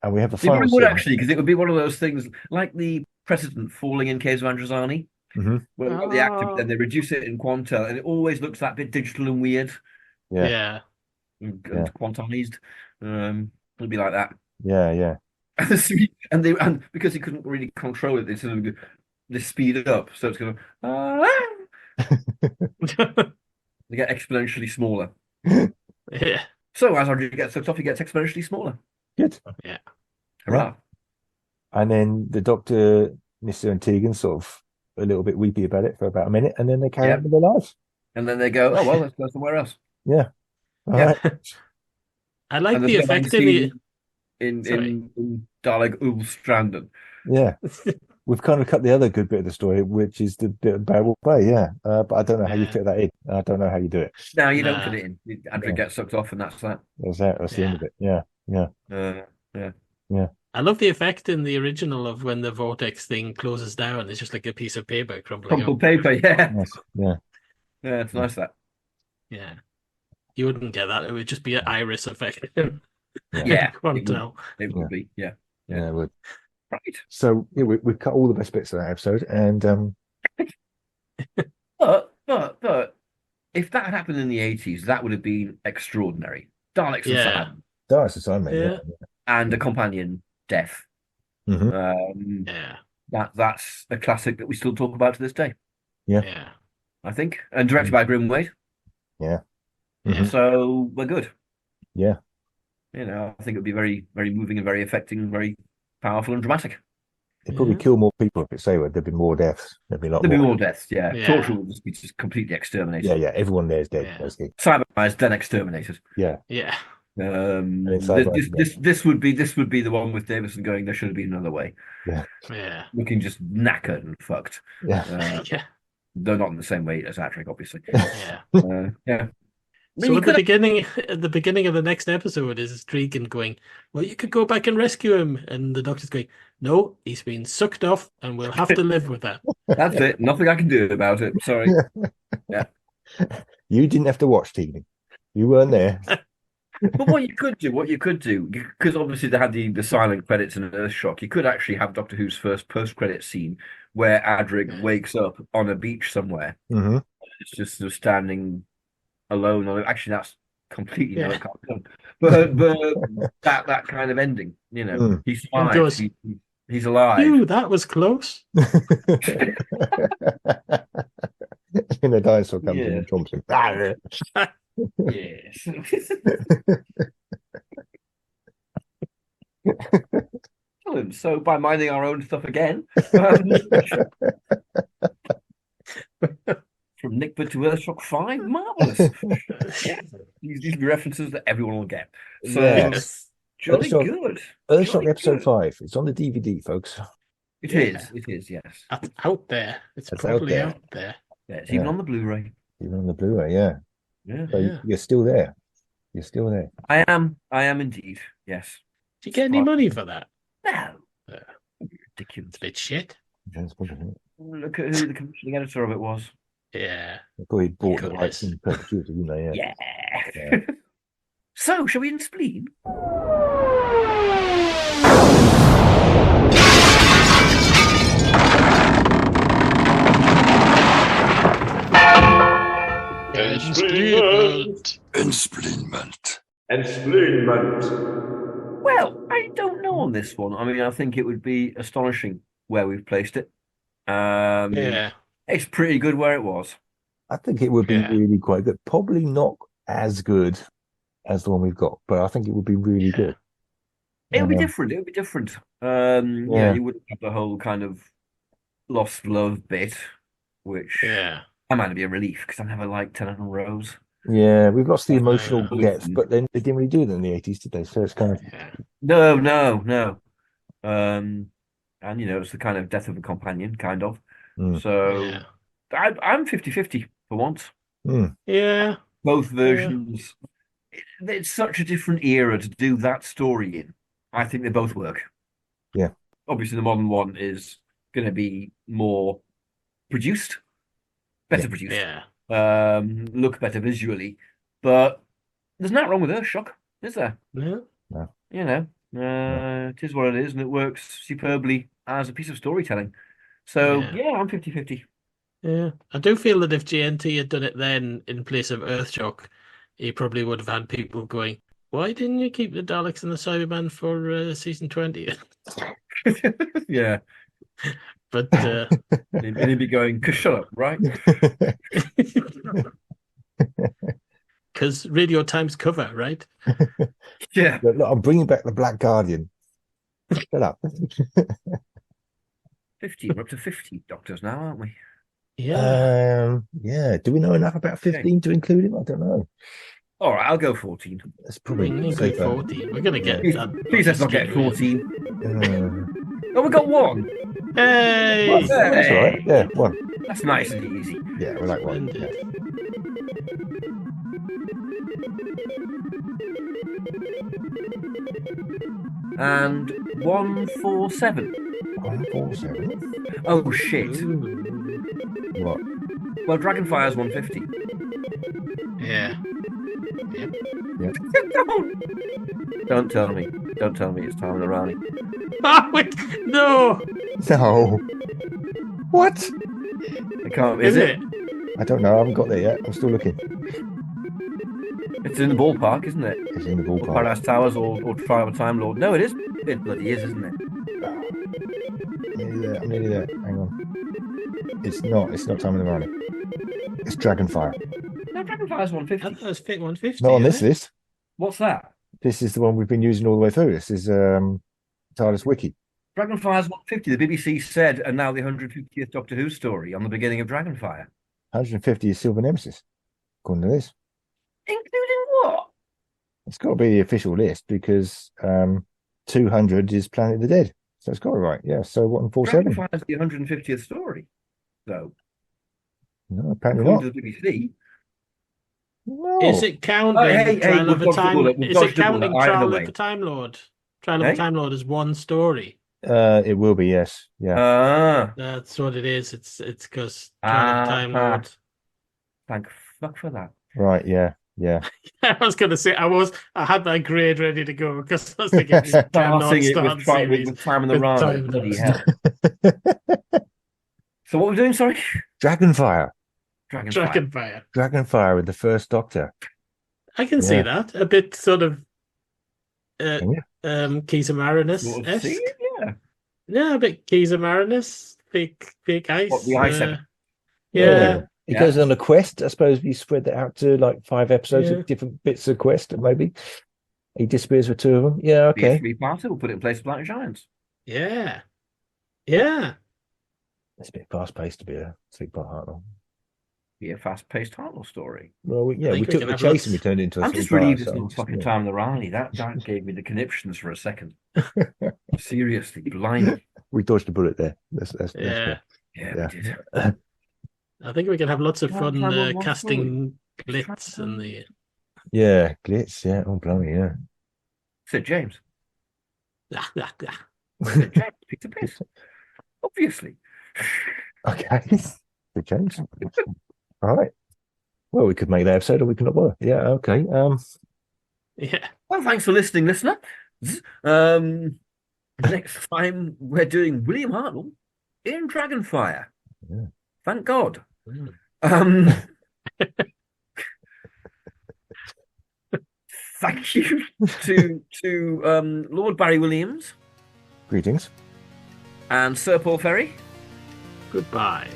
And we have the It final would scene. actually, because it would be one of those things like the president falling in Caves of Androzani, where they've got the actor, then they reduce it in quantel, and it always looks that bit digital and weird. Yeah. And quantized. It'd be like that. Yeah. and because he couldn't really control it, they sort of they speed it up, so it's going to they get exponentially smaller. Yeah. So as Andrew gets sucked off, he gets exponentially smaller. Good. Yeah. Hurrah. And then the Doctor, Nyssa and Tegan sort of a little bit weepy about it for about a minute, and then they carry on with their lives. And then they go, oh, well, let's go somewhere else. Yeah. All right. I like the effect in Dalek Ulstranden. Yeah. We've kind of cut the other good bit of the story, which is the bit of Barrel Bay, yeah. But I don't know how you fit that in. I don't know how you do it. No, you don't fit it in. Andrew gets sucked off, and that's that. That's the end of it. Yeah. I love the effect in the original of when the vortex thing closes down. It's just like a piece of paper crumbling. Crumpled paper, yeah. Nice. Yeah. Yeah, it's nice that. Yeah. You wouldn't get that. It would just be an iris effect. Yeah. Quantel. It would be, yeah. Yeah, it would. Right. So we've cut all the best bits of that episode, and but if that had happened in the 80s, that would have been extraordinary. Daleks and Cybermen. Daleks and Cybermen, and a companion death. That's a classic that we still talk about to this day. Yeah. I think, and directed by Grimwade. Yeah. So we're good. Yeah. I think it would be very, very moving and very affecting, very powerful and dramatic. They'd probably kill more people if it's Sayward. There'd be more deaths. There'd be a lot There'd more. be more deaths, yeah. Torture would just be completely exterminated. Yeah. Everyone there is dead. Basically. Cybermen then exterminated. Yeah. This would be the one with Davison going, there should have been another way. Yeah. Looking just knackered and fucked. Yeah. Though not in the same way as Adric, obviously. Yeah. So at the beginning of the next episode is Dregan going, well, you could go back and rescue him. And the Doctor's going, no, he's been sucked off and we'll have to live with that. That's it. Nothing I can do about it. Sorry. Yeah. You didn't have to watch TV. You weren't there. But what you could do, because obviously they had the silent credits in Earthshock, you could actually have Doctor Who's first post-credit scene where Adric wakes up on a beach somewhere. Mm-hmm. It's just sort of standing alone on it. Actually, that's completely no, it can't come. But that kind of ending, you know, he survives. He's alive. Phew, that was close. And the dinosaur comes in and trumps him. Yes. So by minding our own stuff again, from Nickbit to Earthshock 5, marvelous. These will be references that everyone will get. So jolly good. Earthshock episode 5. It's on the DVD, folks. It is. Yes. That's out there. It's probably out there. Yeah, it's even on the Blu-ray. Even on the Blu-ray, yeah. So you're still there. You're still there. I am indeed. Yes. Did you get any money for that? No. Ridiculous. It's a bit shit. Look at who the commissioning editor of it was. Yeah. They probably bought the rights in perpetuity, didn't they? Yeah. So, shall we in spleen? Ensplenment. Well, I don't know on this one. I mean, I think it would be astonishing where we've placed it. It's pretty good where it was. I think it would be really quite good. Probably not as good as the one we've got, but I think it would be really good. It would be different. It would be different. You wouldn't have the whole kind of lost love bit, which I might be a relief because I never liked Tennant and Rose. Yeah, we've lost the emotional depth, but then they didn't really do that in the 80s, did they? So it's kind of no. And it's the kind of death of a companion, kind of. So I'm 50-50 for once. Yeah. Both versions. It's such a different era to do that story in. I think they both work. Yeah. Obviously, the modern one is going to be more produced, better produced. Yeah. Look better visually, but there's nothing wrong with Earthshock, is there? No. It is what it is, and it works superbly as a piece of storytelling. So I'm 50-50. Yeah, I do feel that if GNT had done it then in place of Earthshock, he probably would have had people going, "Why didn't you keep the Daleks and the Cybermen for season 20?" Yeah. But and he'd be going, "Shut up, right?" Because Radio Times cover, right? Yeah. Look, I'm bringing back the Black Guardian. Shut up. 15. We're up to 50 Doctors now, aren't we? Yeah. Do we know enough about 15 to include him? I don't know. All right, I'll go 14. That's probably we need 14. We're gonna get Please let's not get 14. Oh, we got one. Hey! That's all right. Yeah, one. That's nice and easy. Yeah, we like one. Yeah. And 147. 147? Oh, shit. What? Well, Dragonfire's 150. Yeah. Don't tell me. Don't tell me it's Time Rani. Oh, wait. No. No. What? It can't be, is it? I don't know. I haven't got there yet. I'm still looking. It's in the ballpark, isn't it? It's in the ballpark. Or Paradise Towers or Trial of a Time Lord. No, it is. It bloody is, isn't it? I'm nearly there. Hang on. It's not Time of the Rani. It's Dragonfire. No, Dragonfire's 150. That's fit 150. Not on this list. What's that? This is the one we've been using all the way through. This is TARDIS Wiki. Dragonfire's 150. The BBC said, and now the 150th Doctor Who story on the beginning of Dragonfire. 150 is Silver Nemesis, according to this. Including what? It's got to be the official list because 200 is Planet of the Dead. So it's got it right. Yeah. So 147. Dragonfire's the 150th story, though. No, apparently not. To the BBC. No. Is it counting Trial of a Time? Is it counting Trial of the Time Lord? Trial of the Time Lord is one story. It will be, yes. Yeah. That's what it is. It's because Trial of the Time Lord. Thank fuck for that. Right, yeah. I was going to say I had my grade ready to go because I was thinking we cannot Starting it start with series Time in the with Rana. Time Bloody Dust. hell. So what we're doing? Sorry, Dragonfire with the First Doctor. I can see that a bit sort of Keys of Marinus esque. Yeah, a bit Keys of Marinus, big ice. What, the ice episode? Yeah. He goes on a quest. I suppose we spread that out to like 5 episodes of different bits of quest, maybe. He disappears with 2 of them. Yeah, okay. Be a 3-parter. We'll put it in place of Planet Giants. Yeah. It's a bit fast-paced to be a 3-part Hartnell. Be a fast-paced Hartnell story. Well, we took the chase and we turned it into a 3-part. I'm just relieved it's not fucking Time in the Rani. That gave me the conniptions for a second. Seriously, blindly. We dodged a bullet there. That's we did. I think we can have lots of fun casting Glitz and the... Yeah, Glitz, yeah. Oh, blimey, yeah. Sid James. Sid James, Peter Piss. Obviously. Okay. Sid James. All right. Well, we could make that episode or we could not bother. Yeah, okay. Yeah. Well, thanks for listening, listener. Next time we're doing William Hartnell in Dragonfire. Yeah. Thank God. Thank you to Lord Barry Williams. Greetings. And Sir Paul Ferry. Goodbye.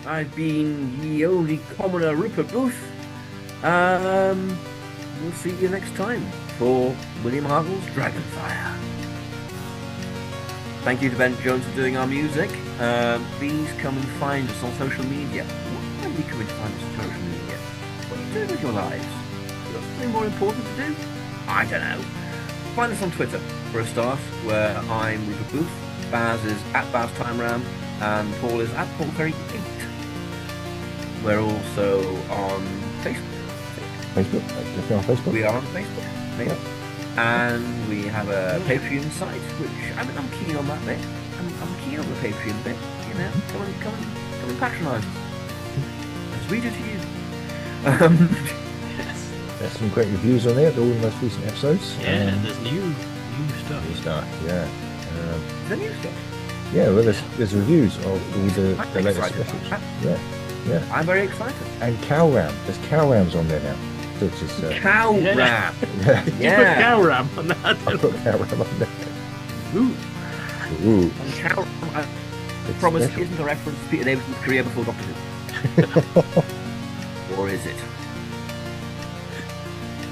I've been the only commoner Rupert Booth. We'll see you next time for William Hartnell's Dragonfire. Thank you to Ben Jones for doing our music. Please come and find us on social media. Why are you coming to find us on social media? What are you doing with your lives? You got something more important to do? I don't know. Find us on Twitter for a start, where I'm Rupert Booth, Baz is @BazTimeRam, and Paul is @PaulFerry8. We're also on Facebook. Definitely on Facebook. We are on Facebook. Yeah. And we have a Patreon site, which I'm keen on that bit. I'm keen on the Patreon bit. You know, come and patronise us, as we do to you. Yes. There's some great reviews on there. All the most recent episodes. Yeah, there's new stuff. New stuff. Yeah. The new stuff. Yeah. Well, there's reviews of all the latest specials. Yeah. I'm very excited. And Cow Ram. There's Cow Rams on there now. Which is Cow Ram. Yeah. You put Cow Ram on that. I put Cow Ram on there. Ooh. And Cow Ram, I promise, isn't a reference to Peter Davison's career before Doctor Who. Or is it?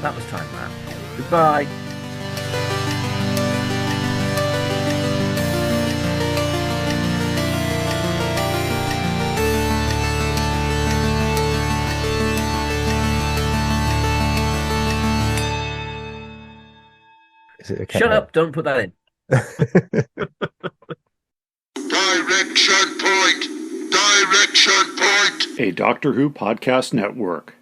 That was Time Ram. Goodbye. Shut up, don't put that in. Direction point! A Doctor Who podcast network.